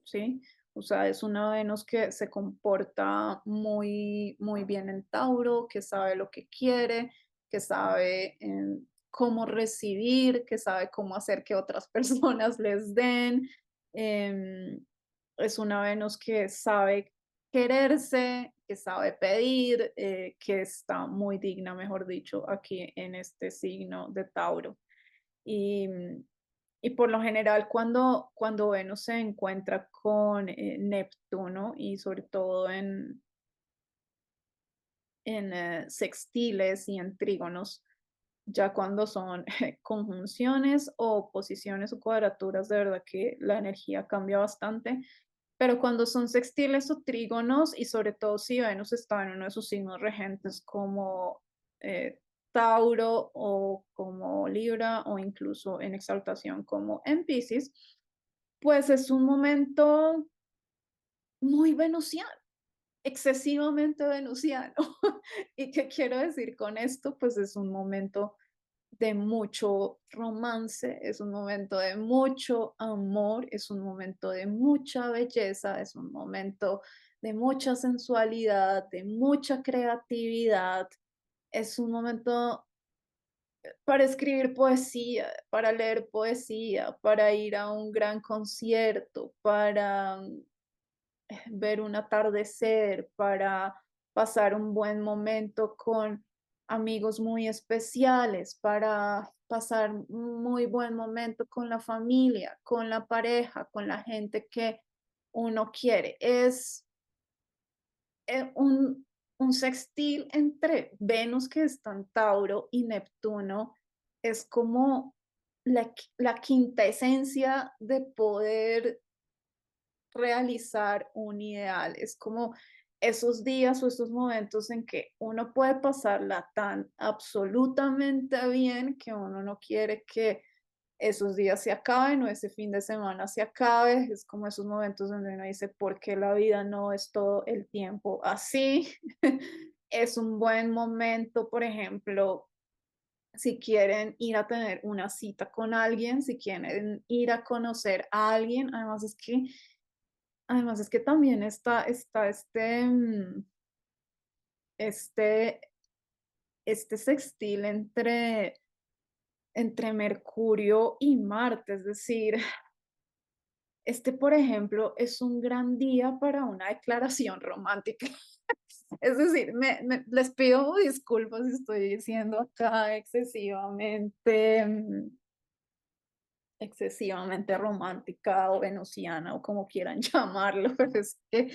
¿sí? O sea, es una Venus que se comporta muy, muy bien en Tauro, que sabe lo que quiere, que sabe cómo recibir, que sabe cómo hacer que otras personas les den. em, es una Venus que sabe quererse, que sabe pedir, que está muy digna, mejor dicho, aquí en este signo de Tauro. Y, y por lo general, cuando Venus se encuentra con Neptuno y sobre todo en sextiles y en trígonos, ya cuando son conjunciones o posiciones o cuadraturas, de verdad que la energía cambia bastante. Pero cuando son sextiles o trígonos, y sobre todo si Venus está en uno de sus signos regentes como eh, Tauro o como Libra o incluso en exaltación como en Piscis, pues es un momento muy venusiano, excesivamente venusiano. ¿Y qué quiero decir con esto? Pues es un momento de mucho romance, es un momento de mucho amor, es un momento de mucha belleza, es un momento de mucha sensualidad, de mucha creatividad, es un momento para escribir poesía, para leer poesía, para ir a un gran concierto, para ver un atardecer, para pasar un buen momento con amigos muy especiales, para pasar un muy buen momento con la familia, con la pareja, con la gente que uno quiere. Es eh, un, un sextil entre Venus, que está en Tauro, y Neptuno. Es como la quinta esencia de poder realizar un ideal. Es como esos días o esos momentos en que uno puede pasarla tan absolutamente bien que uno no quiere que esos días se acaben o ese fin de semana se acabe. Es como esos momentos donde uno dice, ¿por qué la vida no es todo el tiempo así? Es un buen momento, por ejemplo, si quieren ir a tener una cita con alguien, si quieren ir a conocer a alguien. Además es que también está este, este sextil entre Mercurio y Marte. Es decir, por ejemplo, es un gran día para una declaración romántica. Es decir, les pido disculpas si estoy siendo acá excesivamente romántica o venusiana o como quieran llamarlo, pero es que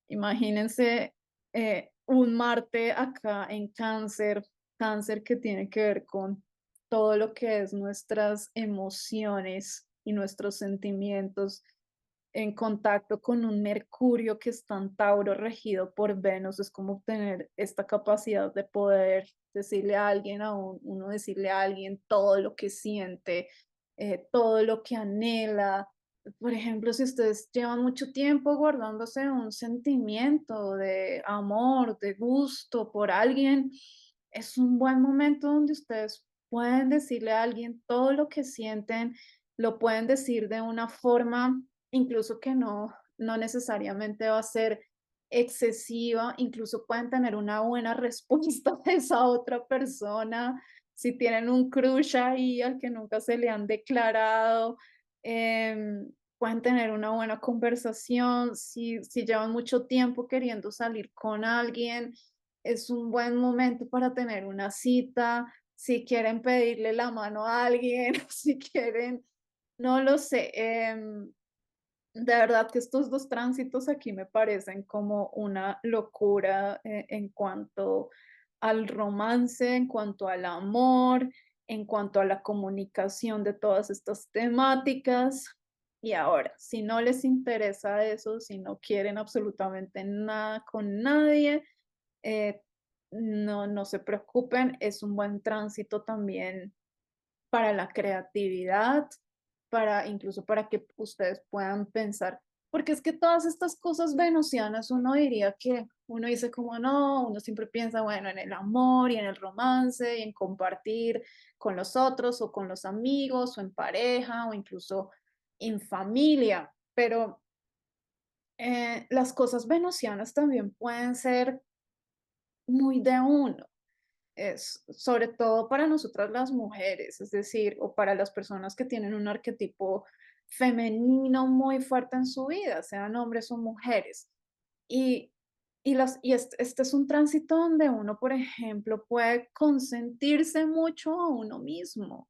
imagínense un Marte acá en Cáncer, Cáncer que tiene que ver con todo lo que es nuestras emociones y nuestros sentimientos en contacto con un Mercurio que está en Tauro regido por Venus. Es como tener esta capacidad de poder decirle a alguien, uno decirle a alguien todo lo que siente, todo lo que anhela. Por ejemplo, si ustedes llevan mucho tiempo guardándose un sentimiento de amor, de gusto por alguien, es un buen momento donde ustedes pueden decirle a alguien todo lo que sienten, lo pueden decir de una forma incluso que no necesariamente va a ser excesiva. Incluso pueden tener una buena respuesta de esa otra persona, si tienen un crush ahí al que nunca se le han declarado. Pueden tener una buena conversación. Si llevan mucho tiempo queriendo salir con alguien, es un buen momento para tener una cita. Si quieren pedirle la mano a alguien, si quieren, no lo sé. De verdad que estos dos tránsitos aquí me parecen como una locura, en cuanto al romance, en cuanto al amor, en cuanto a la comunicación de todas estas temáticas. Y ahora, si no les interesa eso, si no quieren absolutamente nada con nadie, eh, no se preocupen, es un buen tránsito también para la creatividad, para incluso para que ustedes puedan pensar, porque es que todas estas cosas venusianas uno diría que uno dice como no, uno siempre piensa, bueno, en el amor y en el romance y en compartir con los otros o con los amigos o en pareja o incluso en familia, pero las cosas venusianas también pueden ser muy de uno. Es sobre todo para nosotras las mujeres, es decir, o para las personas que tienen un arquetipo femenino muy fuerte en su vida, sean hombres o mujeres. Y, este es un tránsito donde uno, por ejemplo, puede consentirse mucho a uno mismo,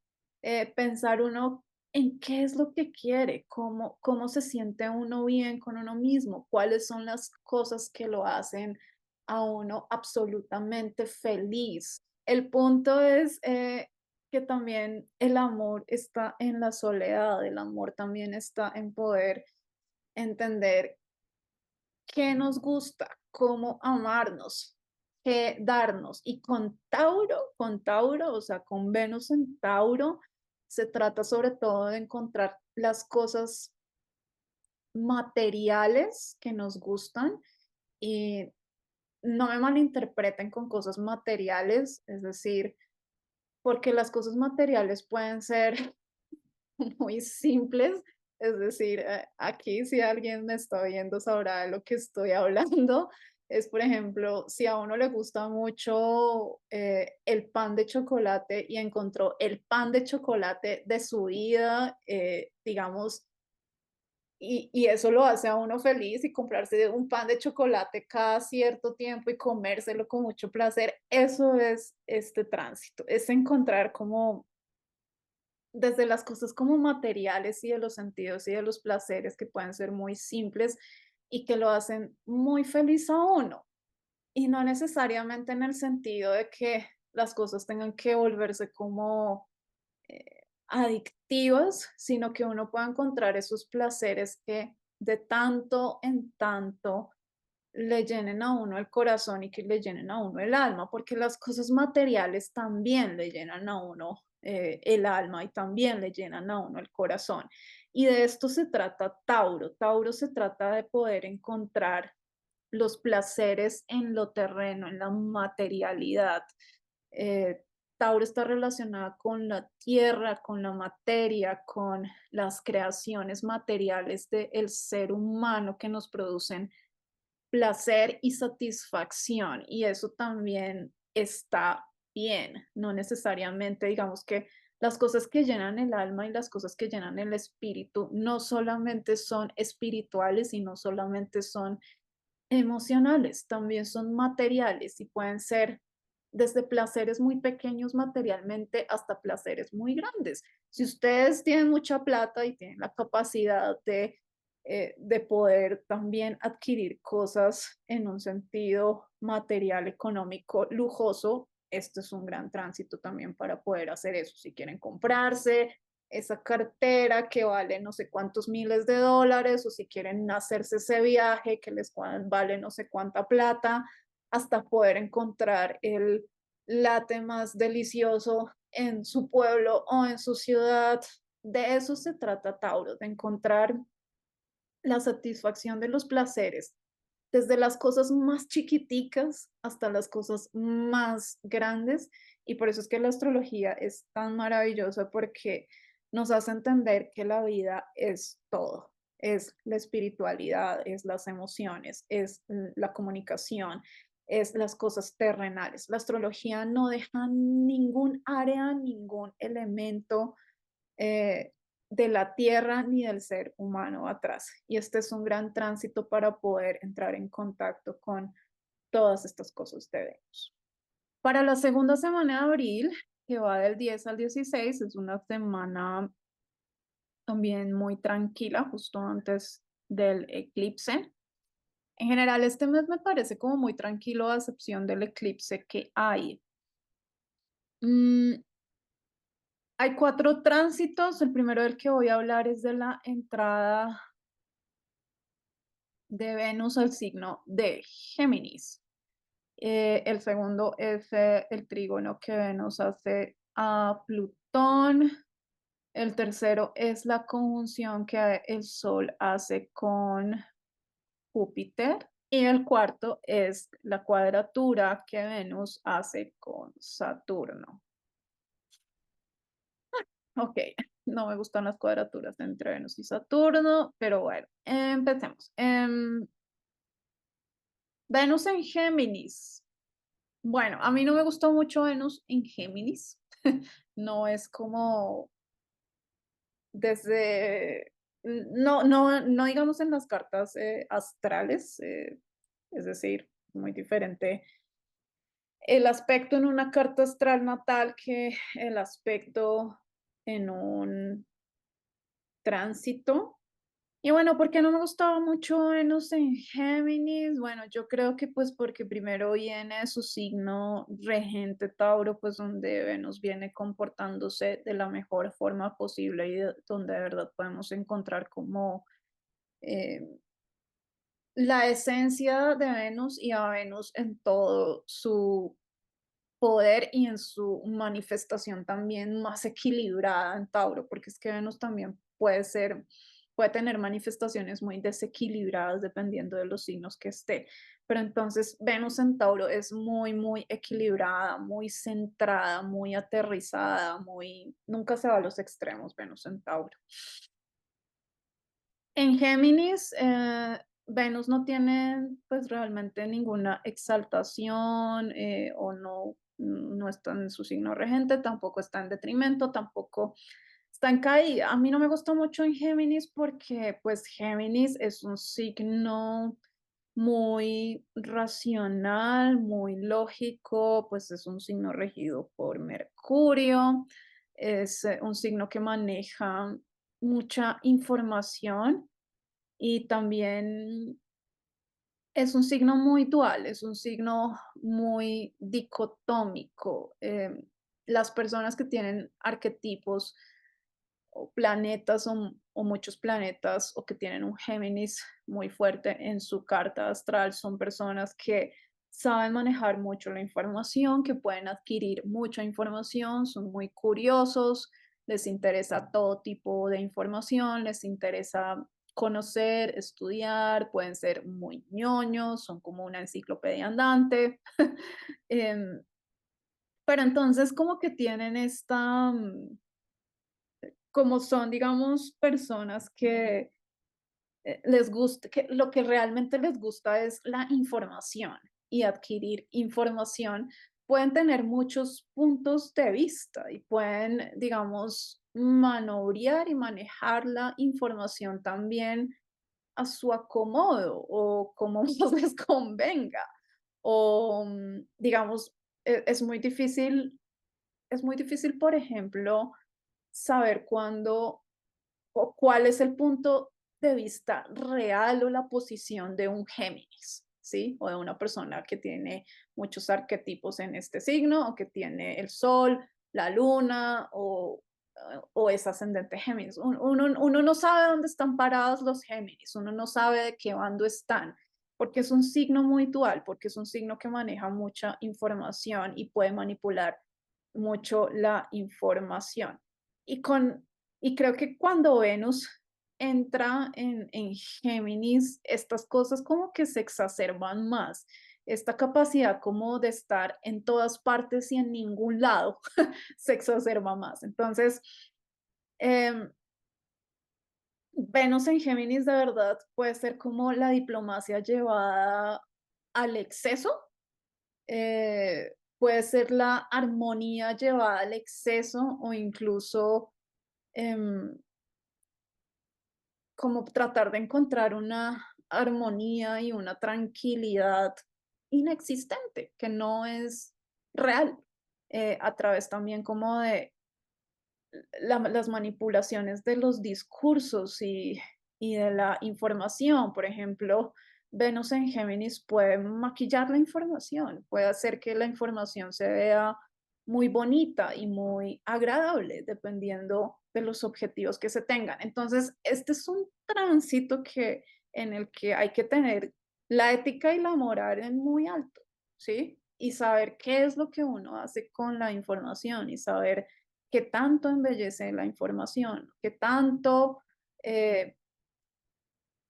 pensar uno en qué es lo que quiere, cómo se siente uno bien con uno mismo, cuáles son las cosas que lo hacen a uno absolutamente feliz. El punto es que también el amor está en la soledad, el amor también está en poder entender qué nos gusta, cómo amarnos, qué darnos. Y con Tauro, o sea, con Venus en Tauro, se trata sobre todo de encontrar las cosas materiales que nos gustan. Y no me malinterpreten con cosas materiales, es decir, porque las cosas materiales pueden ser muy simples. Es decir, aquí si alguien me está viendo sabrá de lo que estoy hablando. Es, por ejemplo, si a uno le gusta mucho el pan de chocolate y encontró el pan de chocolate de su vida, digamos, y eso lo hace a uno feliz, y comprarse un pan de chocolate cada cierto tiempo y comérselo con mucho placer. Eso es este tránsito, es encontrar como desde las cosas como materiales y de los sentidos y de los placeres que pueden ser muy simples y que lo hacen muy feliz a uno. Y no necesariamente en el sentido de que las cosas tengan que volverse como adictivas, sino que uno pueda encontrar esos placeres que de tanto en tanto le llenen a uno el corazón y que le llenen a uno el alma, porque las cosas materiales también le llenan a uno el alma y también le llenan a uno el corazón. Y de esto se trata Tauro. Tauro se trata de poder encontrar los placeres en lo terreno, en la materialidad. Eh, Tauro está relacionada con la tierra, con la materia, con las creaciones materiales del ser humano que nos producen placer y satisfacción. Y eso también está bien. No necesariamente, digamos que las cosas que llenan el alma y las cosas que llenan el espíritu no solamente son espirituales y no solamente son emocionales, también son materiales y pueden ser desde placeres muy pequeños materialmente hasta placeres muy grandes. Si ustedes tienen mucha plata y tienen la capacidad de poder también adquirir cosas en un sentido material, económico, lujoso, este es un gran tránsito también para poder hacer eso. Si quieren comprarse esa cartera que vale no sé cuántos miles de dólares, o si quieren hacerse ese viaje que les vale no sé cuánta plata, hasta poder encontrar el latte más delicioso en su pueblo o en su ciudad. De eso se trata Tauro, de encontrar la satisfacción de los placeres, desde las cosas más chiquiticas hasta las cosas más grandes. Y por eso es que la astrología es tan maravillosa porque nos hace entender que la vida es todo. Es la espiritualidad, es las emociones, es la comunicación, es las cosas terrenales. La astrología no deja ningún área, ningún elemento eh, de la tierra ni del ser humano atrás. Y este es un gran tránsito para poder entrar en contacto con todas estas cosas de Venus. Para la segunda semana de abril, que va del 10 al 16, es una semana también muy tranquila, justo antes del eclipse. En general, este mes me parece como muy tranquilo, a excepción del eclipse que hay. Mm, Hay cuatro tránsitos. El primero del que voy a hablar es de la entrada de Venus al signo de Géminis. El segundo es el trígono que Venus hace a Plutón. El tercero es la conjunción que el Sol hace con Júpiter. Y el cuarto es la cuadratura que Venus hace con Saturno. Ok, no me gustan las cuadraturas entre Venus y Saturno, pero bueno, empecemos. Venus en Géminis. Bueno, a mí no me gustó mucho Venus en Géminis. No es como desde, no digamos en las cartas astrales, es decir, muy diferente el aspecto en una carta astral natal que el aspecto en un tránsito. Y bueno, ¿por qué no me gustaba mucho Venus en Géminis? Bueno, yo creo que pues porque primero viene su signo regente Tauro, pues donde Venus viene comportándose de la mejor forma posible y donde de verdad podemos encontrar como eh, la esencia de Venus y a Venus en todo su poder y en su manifestación también más equilibrada en Tauro, porque es que Venus también puede tener manifestaciones muy desequilibradas dependiendo de los signos que esté. Pero entonces Venus en Tauro es muy, muy equilibrada, muy centrada, muy aterrizada, nunca se va a los extremos Venus en Tauro. En Géminis, Venus no tiene pues realmente ninguna exaltación o no está en su signo regente, tampoco está en detrimento, tampoco está en caída. A mí no me gusta mucho en Géminis porque pues Géminis es un signo muy racional, muy lógico, pues es un signo regido por Mercurio. Es un signo que maneja mucha información y también es un signo muy dual, es un signo muy dicotómico. Las personas que tienen arquetipos o planetas o muchos planetas o que tienen un Géminis muy fuerte en su carta astral son personas que saben manejar mucho la información, que pueden adquirir mucha información, son muy curiosos, les interesa todo tipo de información, les interesa conocer, estudiar, pueden ser muy ñoños, son como una enciclopedia andante. em, pero entonces como que tienen esta, como son, digamos, personas que les gusta, que lo que realmente les gusta es la información y adquirir información, pueden tener muchos puntos de vista y pueden, digamos, manobrear y manejar la información también a su acomodo o como más les convenga. O, digamos, es muy difícil, por ejemplo, saber cuándo o cuál es el punto de vista real o la posición de un Géminis, ¿sí? O de una persona que tiene muchos arquetipos en este signo o que tiene el Sol, la Luna o es ascendente Géminis. Uno no sabe dónde están parados los Géminis, uno no sabe de qué bando están, porque es un signo muy dual, porque es un signo que maneja mucha información y puede manipular mucho la información. Y con y creo que cuando Venus entra en Géminis, estas cosas como que se exacerban más. Esta capacidad como de estar en todas partes y en ningún lado se exacerba más. Entonces, em, Venus en Géminis de verdad puede ser como la diplomacia llevada al exceso, puede ser la armonía llevada al exceso o incluso em, como tratar de encontrar una armonía y una tranquilidad inexistente, que no es real, a través también como de las manipulaciones de los discursos y de la información. Por ejemplo, Venus en Géminis puede maquillar la información, puede hacer que la información se vea muy bonita y muy agradable, dependiendo de los objetivos que se tengan. Entonces, este es un tránsito en el que hay que tener la ética y la moral en muy alto, ¿sí? Y saber qué es lo que uno hace con la información y saber qué tanto embellece la información, qué tanto eh,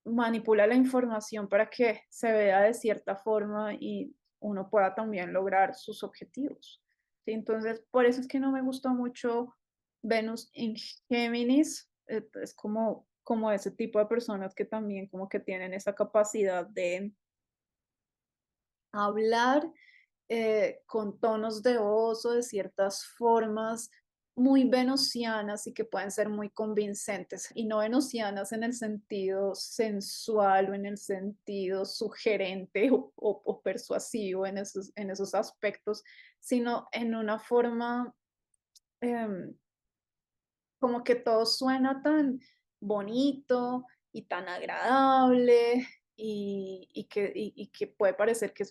manipula la información para que se vea de cierta forma y uno pueda también lograr sus objetivos. ¿Sí? Entonces, por eso es que no me gusta mucho Venus en Géminis. Es como ese tipo de personas que también como que tienen esa capacidad de hablar con tonos de voz o de ciertas formas muy venusianas y que pueden ser muy convincentes, y no venusianas en el sentido sensual o en el sentido sugerente o persuasivo en esos aspectos, sino en una forma em, como que todo suena tan bonito y tan agradable y que puede parecer que,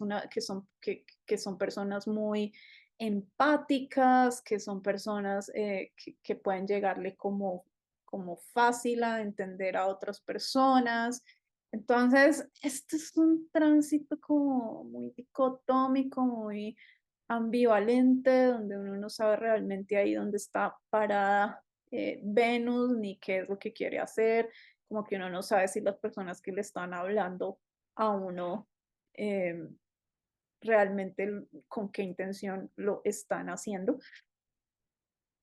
que son personas muy empáticas, que son personas que pueden llegarle como fácil a entender a otras personas. Entonces, este es un tránsito como muy dicotómico, muy ambivalente, donde uno no sabe realmente ahí dónde está parada Venus, ni qué es lo que quiere hacer, como que uno no sabe si las personas que le están hablando a uno em, realmente con qué intención lo están haciendo.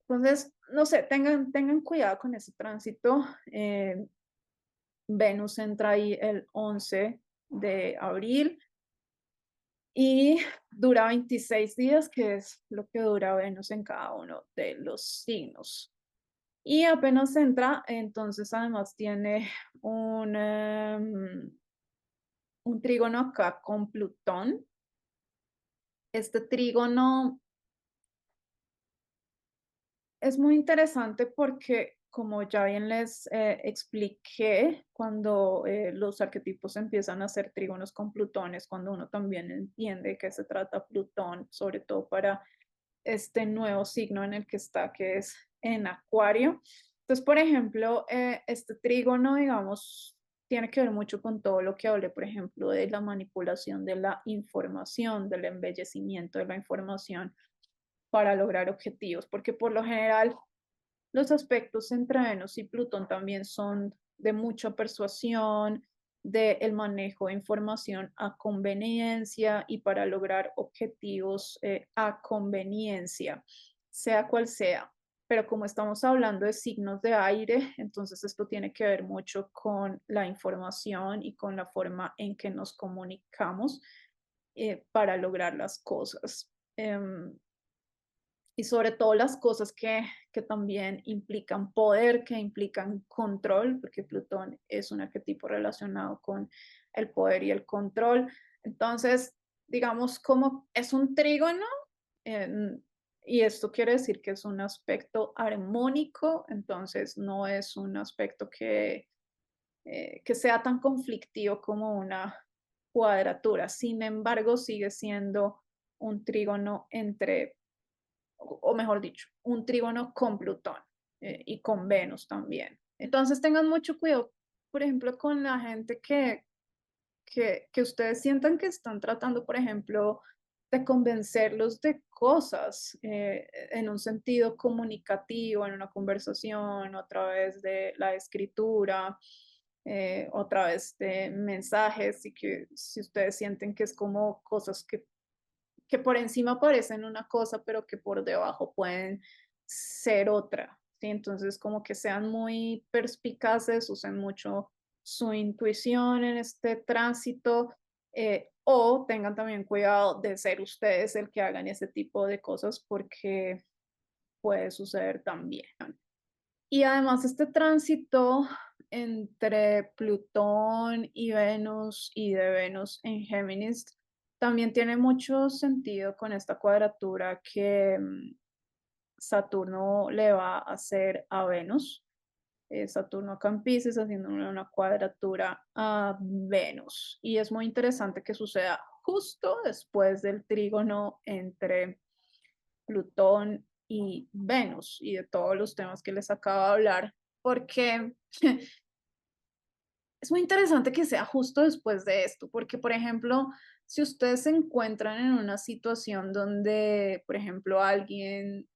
Entonces, no sé, tengan cuidado con ese tránsito. Venus entra ahí el 11 de abril y dura 26 días, que es lo que dura Venus en cada uno de los signos. Y apenas entra, entonces además tiene un trígono acá con Plutón. Este trígono Es muy interesante porque, como ya bien les expliqué, cuando los arquetipos empiezan a ser trígonos con Plutón, es cuando uno también entiende que se trata Plutón, sobre todo para este nuevo signo en el que está, que es en Acuario. Entonces, por ejemplo, este trígono, digamos, tiene que ver mucho con todo lo que hablé, por ejemplo, de la manipulación de la información, del embellecimiento de la información para lograr objetivos, porque por lo general los aspectos entre Venus y Plutón también son de mucha persuasión, de el manejo de información a conveniencia y para lograr objetivos a conveniencia, sea cual sea. Pero como estamos hablando de signos de aire, entonces esto tiene que ver mucho con la información y con la forma en que nos comunicamos para lograr las cosas. Y sobre todo las cosas que también implican poder, que implican control, porque Plutón es un arquetipo relacionado con el poder y el control. Entonces, digamos, como es un trígono, en- y esto quiere decir que es un aspecto armónico, entonces no es un aspecto que sea tan conflictivo como una cuadratura. Sin embargo, sigue siendo un trígono entre o mejor dicho, un trígono con Plutón y con Venus también. Entonces tengan mucho cuidado, por ejemplo, con la gente que ustedes sientan que están tratando, por ejemplo, de convencerlos de cosas en un sentido comunicativo, en una conversación, a través de la escritura, a través de mensajes, y que si ustedes sienten que es como cosas que por encima parecen una cosa, pero que por debajo pueden ser otra, ¿sí? Entonces, como que sean muy perspicaces, usen mucho su intuición en este tránsito, o tengan también cuidado de ser ustedes el que hagan ese tipo de cosas porque puede suceder también. Y además este tránsito entre Plutón y Venus y de Venus en Géminis también tiene mucho sentido con esta cuadratura que Saturno le va a hacer a Venus. Saturno acá en Pisces haciendo una cuadratura a Venus. Y es muy interesante que suceda justo después del trígono entre Plutón y Venus y de todos los temas que les acabo de hablar, porque es muy interesante que sea justo después de esto, porque por ejemplo, si ustedes se encuentran en una situación donde, por ejemplo, alguien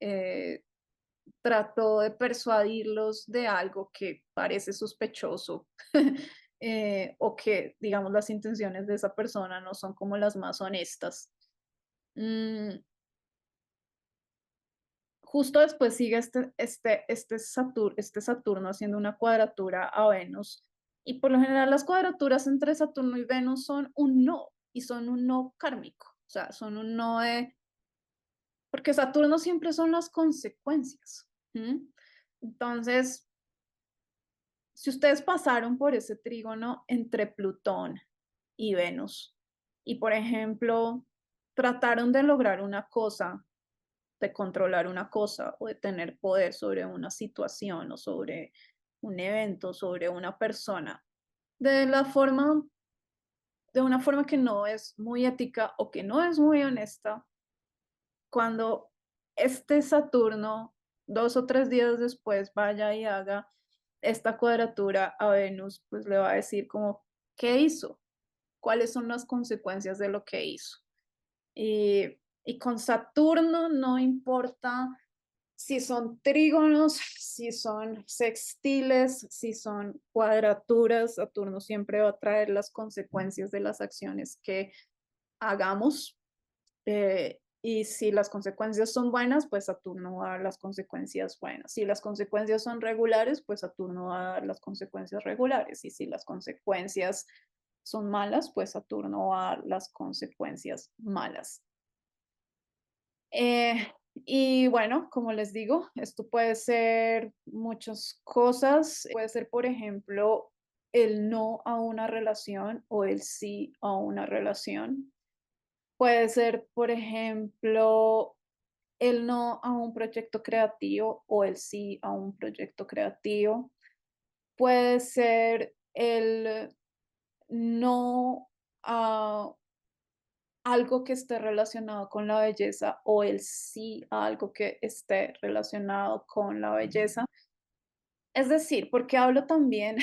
trató de persuadirlos de algo que parece sospechoso, o que, digamos, las intenciones de esa persona no son como las más honestas. mm, Justo después sigue este Saturno haciendo una cuadratura a Venus. Y por lo general las cuadraturas entre Saturno y Venus son un no, y son un no kármico. O sea, son un no de... Porque Saturno siempre son las consecuencias. ¿M? Entonces, si ustedes pasaron por ese trígono entre Plutón y Venus, y por ejemplo, trataron de lograr una cosa, de controlar una cosa o de tener poder sobre una situación o sobre un evento, sobre una persona, de la forma, de una forma que no es muy ética o que no es muy honesta, cuando este Saturno, 2 o 3 días después, vaya y haga esta cuadratura a Venus, pues le va a decir como, ¿qué hizo? ¿Cuáles son las consecuencias de lo que hizo? Y con Saturno no importa si son trígonos, si son sextiles, si son cuadraturas, Saturno siempre va a traer las consecuencias de las acciones que hagamos. Y si las consecuencias son buenas, pues Saturno va a dar las consecuencias buenas. Si las consecuencias son regulares, pues Saturno va a dar las consecuencias regulares. Y si las consecuencias son malas, pues Saturno va a dar las consecuencias malas. Y bueno, como les digo, esto puede ser muchas cosas. Puede ser, por ejemplo, el no a una relación o el sí a una relación. Puede ser, por ejemplo, el no a un proyecto creativo o el sí a un proyecto creativo. Puede ser el no a algo que esté relacionado con la belleza o el sí a algo que esté relacionado con la belleza. Es decir, porque hablo también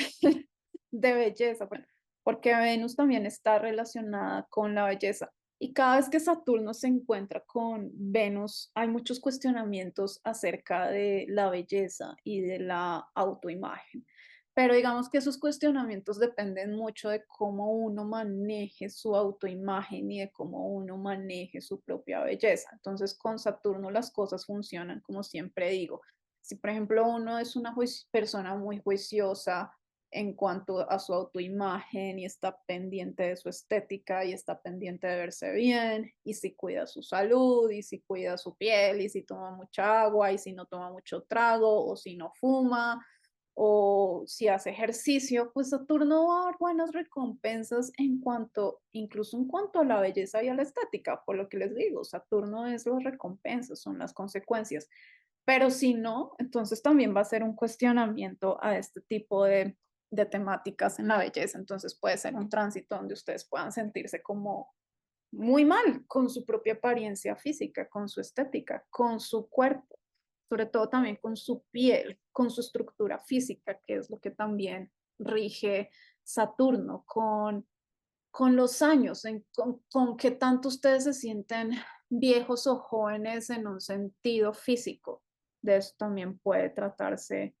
de belleza, bueno, porque Venus también está relacionada con la belleza. Y cada vez que Saturno se encuentra con Venus, hay muchos cuestionamientos acerca de la belleza y de la autoimagen. Pero digamos que esos cuestionamientos dependen mucho de cómo uno maneje su autoimagen y de cómo uno maneje su propia belleza. Entonces, con Saturno las cosas funcionan como siempre digo. Si, por ejemplo, uno es una persona muy juiciosa en cuanto a su autoimagen y está pendiente de su estética y está pendiente de verse bien, y si cuida su salud, y si cuida su piel, y si toma mucha agua, y si no toma mucho trago, o si no fuma, o si hace ejercicio, pues Saturno va a dar buenas recompensas en cuanto, incluso en cuanto a la belleza y a la estética, por lo que les digo, Saturno es las recompensas, son las consecuencias. Pero si no, entonces también va a ser un cuestionamiento a este tipo de temáticas en la belleza. Entonces puede ser un tránsito donde ustedes puedan sentirse como muy mal con su propia apariencia física, con su estética, con su cuerpo, sobre todo también con su piel, con su estructura física, que es lo que también rige Saturno, con los años, con qué tanto ustedes se sienten viejos o jóvenes en un sentido físico. De eso también puede tratarse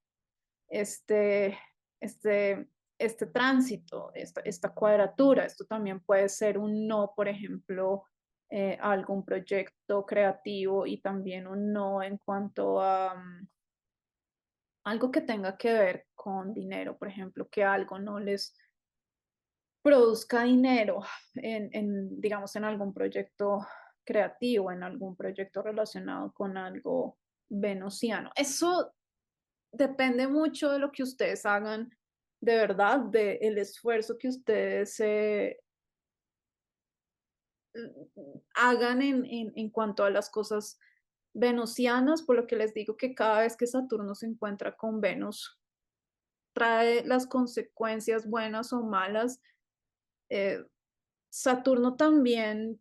este, este, este tránsito, esta cuadratura. Esto también puede ser un no, por ejemplo, a algún proyecto creativo y también un no en cuanto a algo que tenga que ver con dinero, por ejemplo, que algo no les produzca dinero digamos, en algún proyecto creativo, en algún proyecto relacionado con algo venusiano. Eso depende mucho de lo que ustedes hagan, de verdad, del esfuerzo que ustedes hagan en cuanto a las cosas venusianas, por lo que les digo que cada vez que Saturno se encuentra con Venus, trae las consecuencias buenas o malas. eh, Saturno también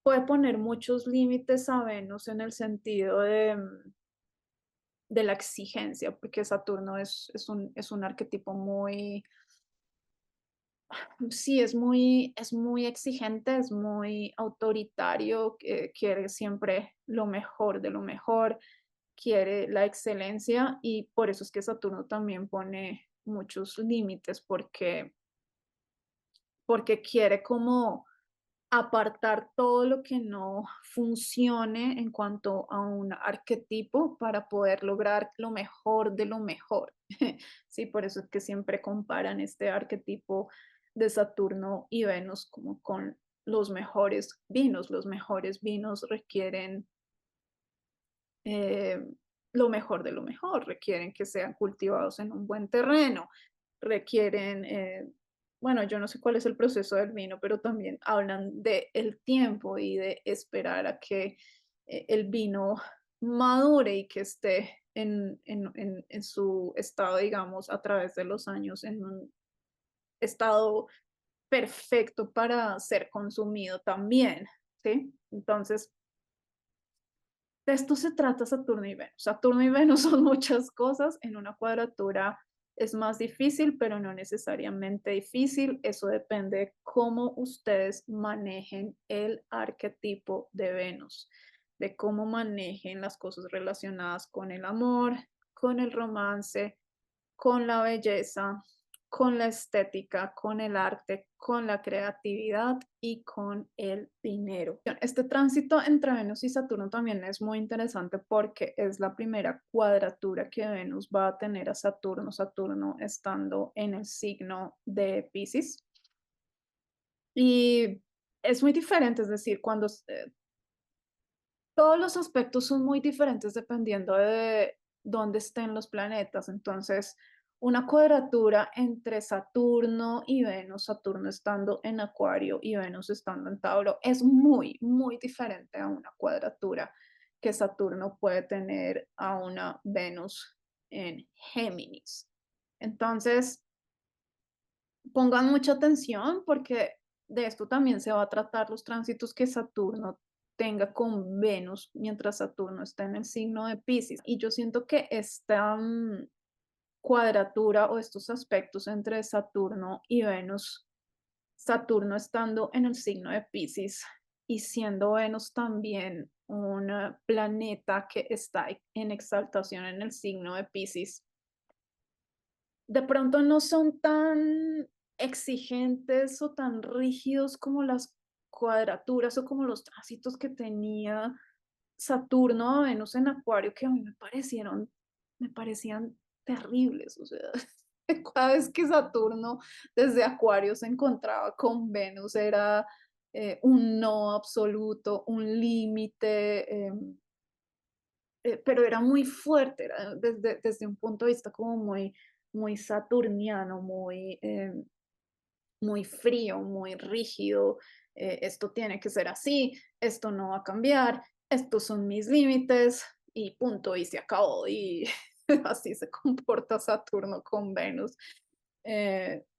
puede poner muchos límites a Venus en el sentido de la exigencia, porque Saturno es un arquetipo muy, sí, es muy exigente, es muy autoritario, que quiere siempre lo mejor de lo mejor, quiere la excelencia y por eso es que Saturno también pone muchos límites porque quiere como apartar todo lo que no funcione en cuanto a un arquetipo para poder lograr lo mejor de lo mejor. Sí, por eso es que siempre comparan este arquetipo de Saturno y Venus como con los mejores vinos. Los mejores vinos requieren eh, lo mejor de lo mejor, requieren que sean cultivados en un buen terreno, requieren, bueno, yo no sé cuál es el proceso del vino, pero también hablan de el tiempo y de esperar a que el vino madure y que esté en su estado, digamos, a través de los años, en un estado perfecto para ser consumido también, ¿sí? Entonces, de esto se trata Saturno y Venus. Saturno y Venus son muchas cosas. En una cuadratura es más difícil, pero no necesariamente difícil. Eso depende de cómo ustedes manejen el arquetipo de Venus, de cómo manejen las cosas relacionadas con el amor, con el romance, con la belleza, con la estética, con el arte, con la creatividad y con el dinero. Este tránsito entre Venus y Saturno también es muy interesante porque es la primera cuadratura que Venus va a tener a Saturno, Saturno estando en el signo de Pisces. Y es muy diferente, es decir, cuando todos los aspectos son muy diferentes dependiendo de dónde estén los planetas. Entonces, una cuadratura entre Saturno y Venus, Saturno estando en Acuario y Venus estando en Tauro, es muy, muy diferente a una cuadratura que Saturno puede tener a una Venus en Géminis. Entonces, pongan mucha atención porque de esto también se va a tratar los tránsitos que Saturno tenga con Venus mientras Saturno está en el signo de Piscis. Y yo siento que esta cuadratura o estos aspectos entre Saturno y Venus, Saturno estando en el signo de Piscis y siendo Venus también un planeta que está en exaltación en el signo de Piscis, de pronto no son tan exigentes o tan rígidos como las cuadraturas o como los tránsitos que tenía Saturno a Venus en Acuario, que a mí me parecían terribles. O sea, cada vez que Saturno desde Acuario se encontraba con Venus era un no absoluto, un límite, pero era muy fuerte, era desde un punto de vista como muy saturniano, muy frío, muy rígido. Esto tiene que ser así, esto no va a cambiar, estos son mis límites y punto, y se acabó. Y así se comporta Saturno con Venus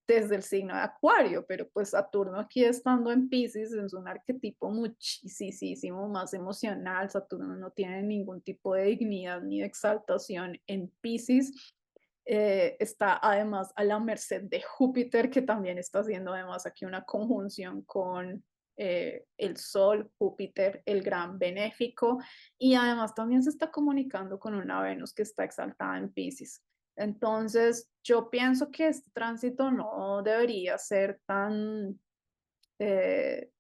desde el signo de Acuario, pero pues Saturno aquí estando en Piscis es un arquetipo muchísimo más emocional. Saturno no tiene ningún tipo de dignidad ni de exaltación en Piscis. Está además a la merced de Júpiter, que también está haciendo además aquí una conjunción con el Sol, Júpiter, el gran benéfico, y además también se está comunicando con una Venus que está exaltada en Piscis. Entonces, yo pienso que este tránsito no debería ser eh,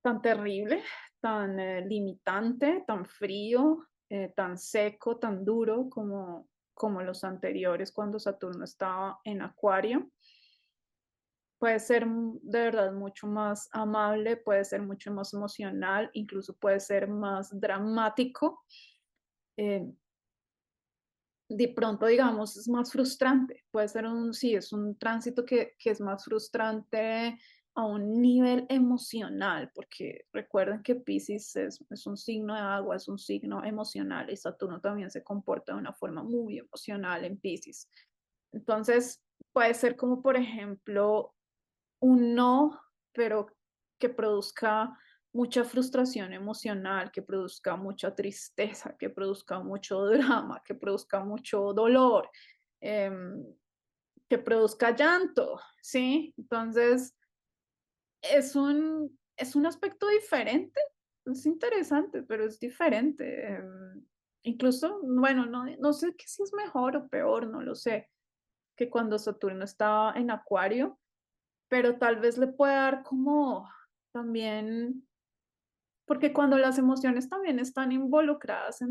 tan terrible, tan limitante, tan frío, tan seco, tan duro como los anteriores cuando Saturno estaba en Acuario. Puede ser de verdad mucho más amable, puede ser mucho más emocional, incluso puede ser más dramático. Eh, de pronto, digamos, es más frustrante. Puede ser sí, es un tránsito que es más frustrante a un nivel emocional, porque recuerden que Piscis es un signo de agua, es un signo emocional y Saturno también se comporta de una forma muy emocional en Piscis. Entonces, puede ser como, por ejemplo, un no, pero que produzca mucha frustración emocional, que produzca mucha tristeza, que produzca mucho drama, que produzca mucho dolor, em, que produzca llanto, ¿sí? Entonces, es un aspecto diferente, es interesante, pero es diferente. Incluso, bueno, no sé que si es mejor o peor, no lo sé, que cuando Saturno estaba en Acuario, pero tal vez le pueda dar como también, porque cuando las emociones también están involucradas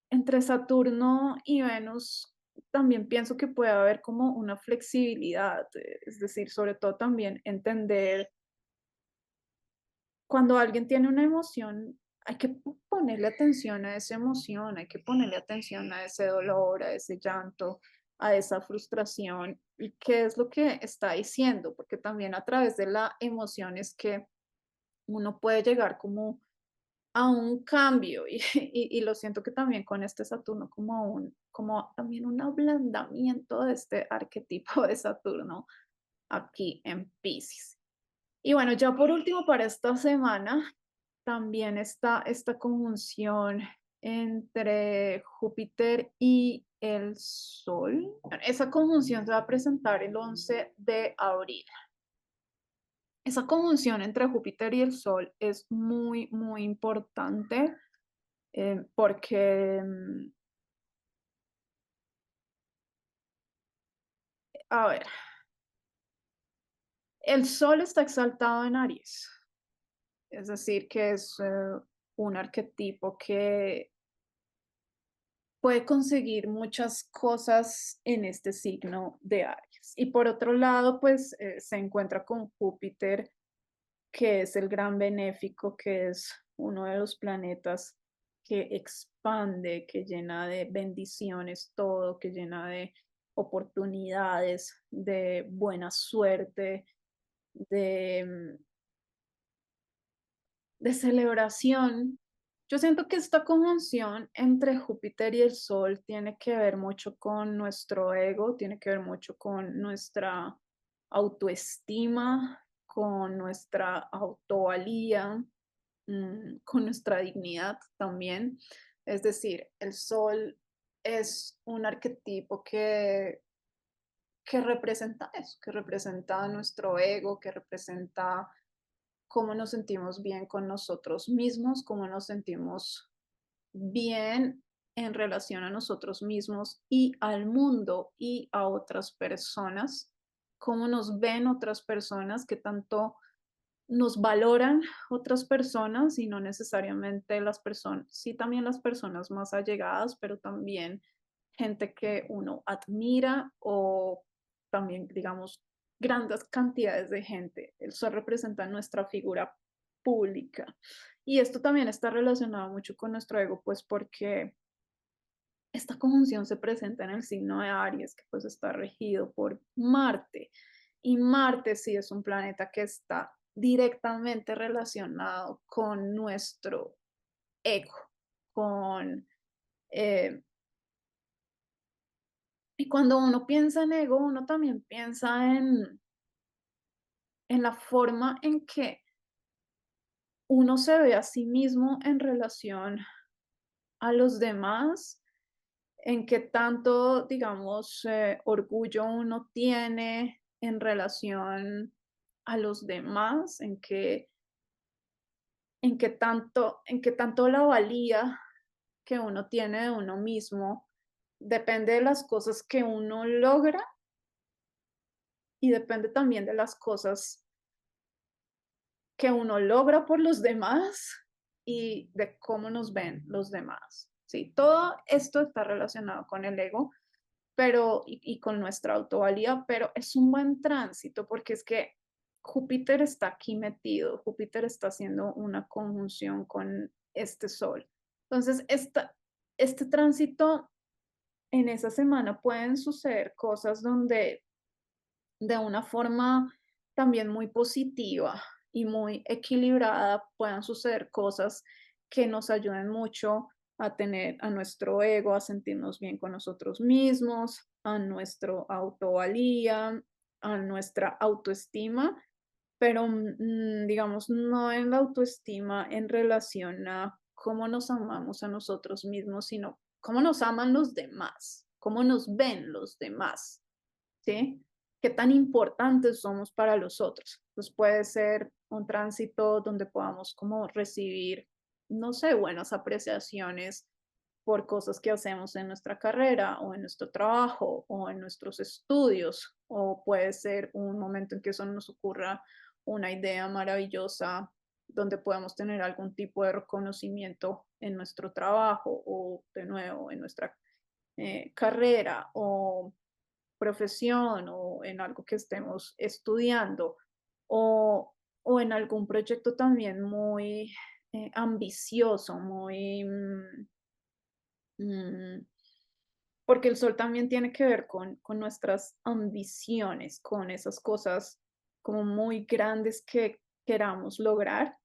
entre Saturno y Venus, también pienso que puede haber como una flexibilidad, es decir, sobre todo también entender cuando alguien tiene una emoción, hay que ponerle atención a esa emoción, hay que ponerle atención a ese dolor, a ese llanto, a esa frustración y qué es lo que está diciendo, porque también a través de la emoción es que uno puede llegar como a un cambio y lo siento que también con este Saturno como también un ablandamiento de este arquetipo de Saturno aquí en Piscis. Y bueno, ya por último para esta semana también está esta conjunción entre Júpiter y el Sol. Bueno, esa conjunción se va a presentar el 11 de abril. Esa conjunción entre Júpiter y el Sol es muy importante porque, a ver, el Sol está exaltado en Aries, es decir, que es un arquetipo que puede conseguir muchas cosas en este signo de Aries. Y por otro lado, pues se encuentra con Júpiter, que es el gran benéfico, que es uno de los planetas que expande, que llena de bendiciones todo, que llena de oportunidades, de buena suerte, de de celebración. Yo siento que esta conjunción entre Júpiter y el Sol tiene que ver mucho con nuestro ego, tiene que ver mucho con nuestra autoestima, con nuestra autovalía, con nuestra dignidad también. Es decir, el Sol es un arquetipo que representa eso, que representa nuestro ego, que representa cómo nos sentimos bien con nosotros mismos, cómo nos sentimos bien en relación a nosotros mismos y al mundo y a otras personas, cómo nos ven otras personas, que tanto nos valoran otras personas y no necesariamente las personas, sí también las personas más allegadas, pero también gente que uno admira o también, digamos, grandes cantidades de gente. El sol representa nuestra figura pública. Y esto también está relacionado mucho con nuestro ego, pues porque esta conjunción se presenta en el signo de Aries, que pues está regido por Marte. Y Marte sí es un planeta que está directamente relacionado con nuestro ego, con... eh, y cuando uno piensa en ego, uno también piensa en la forma en que uno se ve a sí mismo en relación a los demás, en qué tanto, digamos, orgullo uno tiene en relación a los demás, en qué tanto la valía que uno tiene de uno mismo depende de las cosas que uno logra y depende también de las cosas que uno logra por los demás y de cómo nos ven los demás. Sí, todo esto está relacionado con el ego, pero y con nuestra autovalía, pero es un buen tránsito porque es que Júpiter está aquí metido, Júpiter está haciendo una conjunción con este Sol. Entonces, este tránsito en esa semana pueden suceder cosas donde de una forma también muy positiva y muy equilibrada puedan suceder cosas que nos ayuden mucho a tener a nuestro ego, a sentirnos bien con nosotros mismos, a nuestro autovalía, a nuestra autoestima, pero digamos, no en la autoestima en relación a cómo nos amamos a nosotros mismos, sino cómo nos aman los demás, cómo nos ven los demás. ¿Sí? ¿Qué tan importantes somos para los otros? Pues puede ser un tránsito donde podamos como recibir, no sé, buenas apreciaciones por cosas que hacemos en nuestra carrera o en nuestro trabajo o en nuestros estudios, o puede ser un momento en que eso nos ocurra una idea maravillosa donde podemos tener algún tipo de reconocimiento en nuestro trabajo o de nuevo en nuestra carrera o profesión o en algo que estemos estudiando o, o en algún proyecto también muy ambicioso, muy... mm, porque el sol también tiene que ver con nuestras ambiciones, con esas cosas como muy grandes que queramos lograr.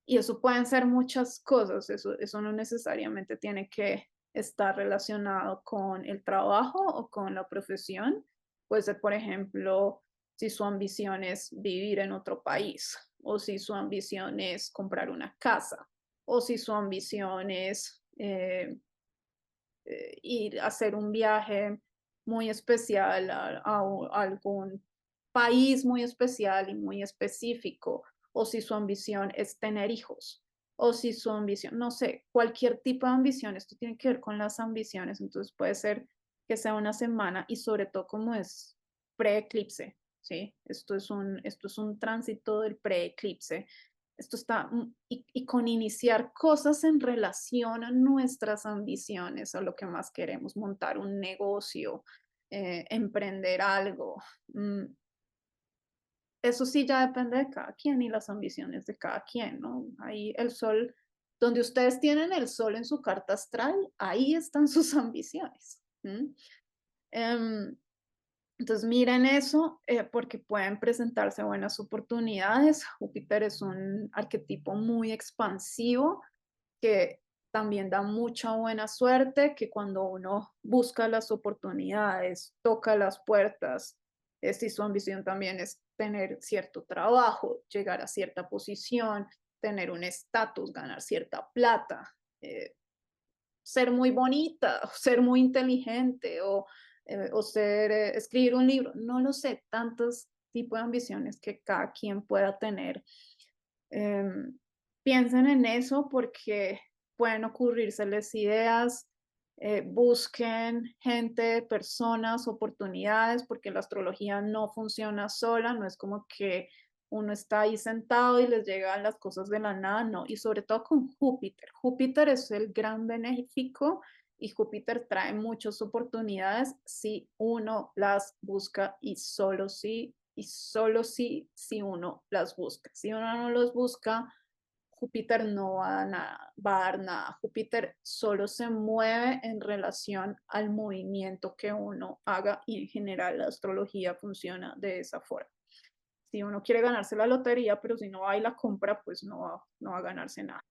Y eso pueden ser muchas cosas, eso no necesariamente tiene que estar relacionado con el trabajo o con la profesión. Puede ser, por ejemplo, si su ambición es vivir en otro país, o si su ambición es comprar una casa, o si su ambición es ir a hacer un viaje muy especial a algún país muy especial y muy específico, o si su ambición es tener hijos, o si su ambición, no sé, cualquier tipo de ambición, esto tiene que ver con las ambiciones, entonces puede ser que sea una semana y sobre todo como es preeclipse, ¿sí? Esto es un tránsito del preeclipse, esto está, y con iniciar cosas en relación a nuestras ambiciones, a lo que más queremos, montar un negocio, emprender algo. mm, Eso sí ya depende de cada quien y las ambiciones de cada quien, ¿no? Ahí el sol, donde ustedes tienen el sol en su carta astral, ahí están sus ambiciones. ¿M? Em, Entonces miren eso porque pueden presentarse buenas oportunidades. Júpiter es un arquetipo muy expansivo que también da mucha buena suerte, que cuando uno busca las oportunidades, toca las puertas, si su ambición también es tener cierto trabajo, llegar a cierta posición, tener un estatus, ganar cierta plata, ser muy bonita, o ser muy inteligente, o ser, escribir un libro, no lo sé, tantos tipos de ambiciones que cada quien pueda tener. Em, Piensen en eso porque pueden ocurrírseles ideas, busquen gente, personas, oportunidades, porque la astrología no funciona sola, no es como que uno está ahí sentado y les llegan las cosas de la nada, no, y sobre todo con Júpiter. Júpiter es el gran benéfico y Júpiter trae muchas oportunidades si uno las busca y solo si uno las busca. Si uno no los busca, Júpiter no va a, nada, va a dar nada. Júpiter solo se mueve en relación al movimiento que uno haga y en general la astrología funciona de esa forma. Si uno quiere ganarse la lotería, pero si no va y la compra, pues no va a ganarse nada.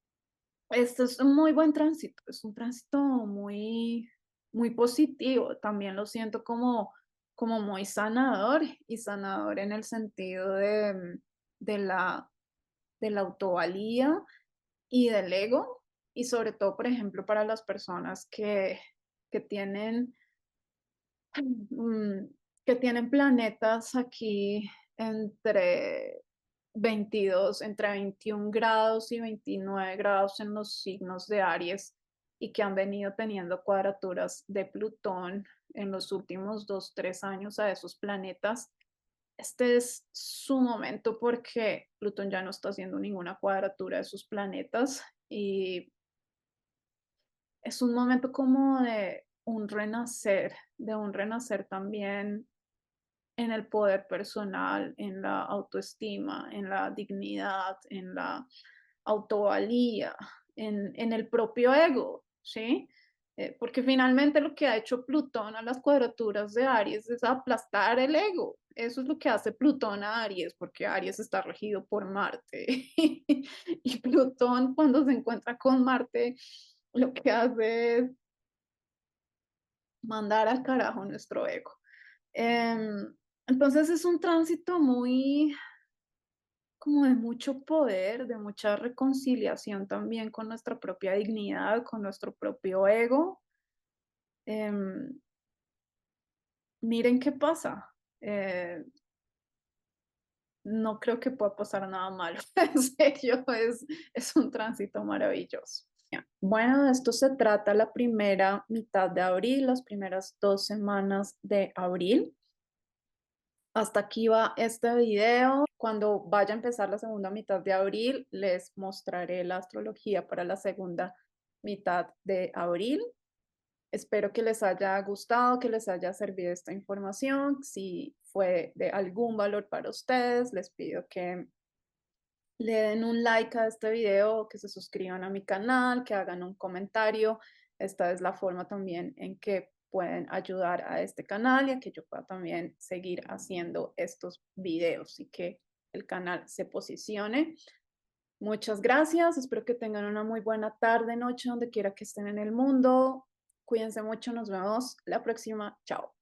Este es un muy buen tránsito, es un tránsito muy positivo. También lo siento como muy sanador y sanador en el sentido de la, de la autovalía y del ego. Y sobre todo, por ejemplo, para las personas que tienen mm, que tienen planetas aquí entre 22, entre 21 grados y 29 grados en los signos de Aries y que han venido teniendo cuadraturas de Plutón en los últimos 2, 3 años a esos planetas. Este es su momento porque Plutón ya no está haciendo ninguna cuadratura de sus planetas y es un momento como de un renacer también en el poder personal, en la autoestima, en la dignidad, en la autovalía, en el propio ego, ¿sí? Porque finalmente lo que ha hecho Plutón a las cuadraturas de Aries es aplastar el ego. Eso es lo que hace Plutón a Aries, porque Aries está regido por Marte. Y Plutón, cuando se encuentra con Marte, lo que hace es mandar al carajo nuestro ego. Entonces es un tránsito muy como de mucho poder, de mucha reconciliación también con nuestra propia dignidad, con nuestro propio ego. Em, Miren qué pasa. No creo que pueda pasar nada malo. En serio, es un tránsito maravilloso. Ya. Bueno, de esto se trata la primera mitad de abril, las primeras 2 semanas de abril. Hasta aquí va este video. Cuando vaya a empezar la segunda mitad de abril, les mostraré la astrología para la segunda mitad de abril. Espero que les haya gustado, que les haya servido esta información. Si fue de algún valor para ustedes, les pido que le den un like a este video, que se suscriban a mi canal, que hagan un comentario. Esta es la forma también en que pueden ayudar a este canal y a que yo pueda también seguir haciendo estos videos y que el canal se posicione. Muchas gracias, espero que tengan una muy buena tarde, noche, donde quiera que estén en el mundo. Cuídense mucho, nos vemos la próxima. Chao.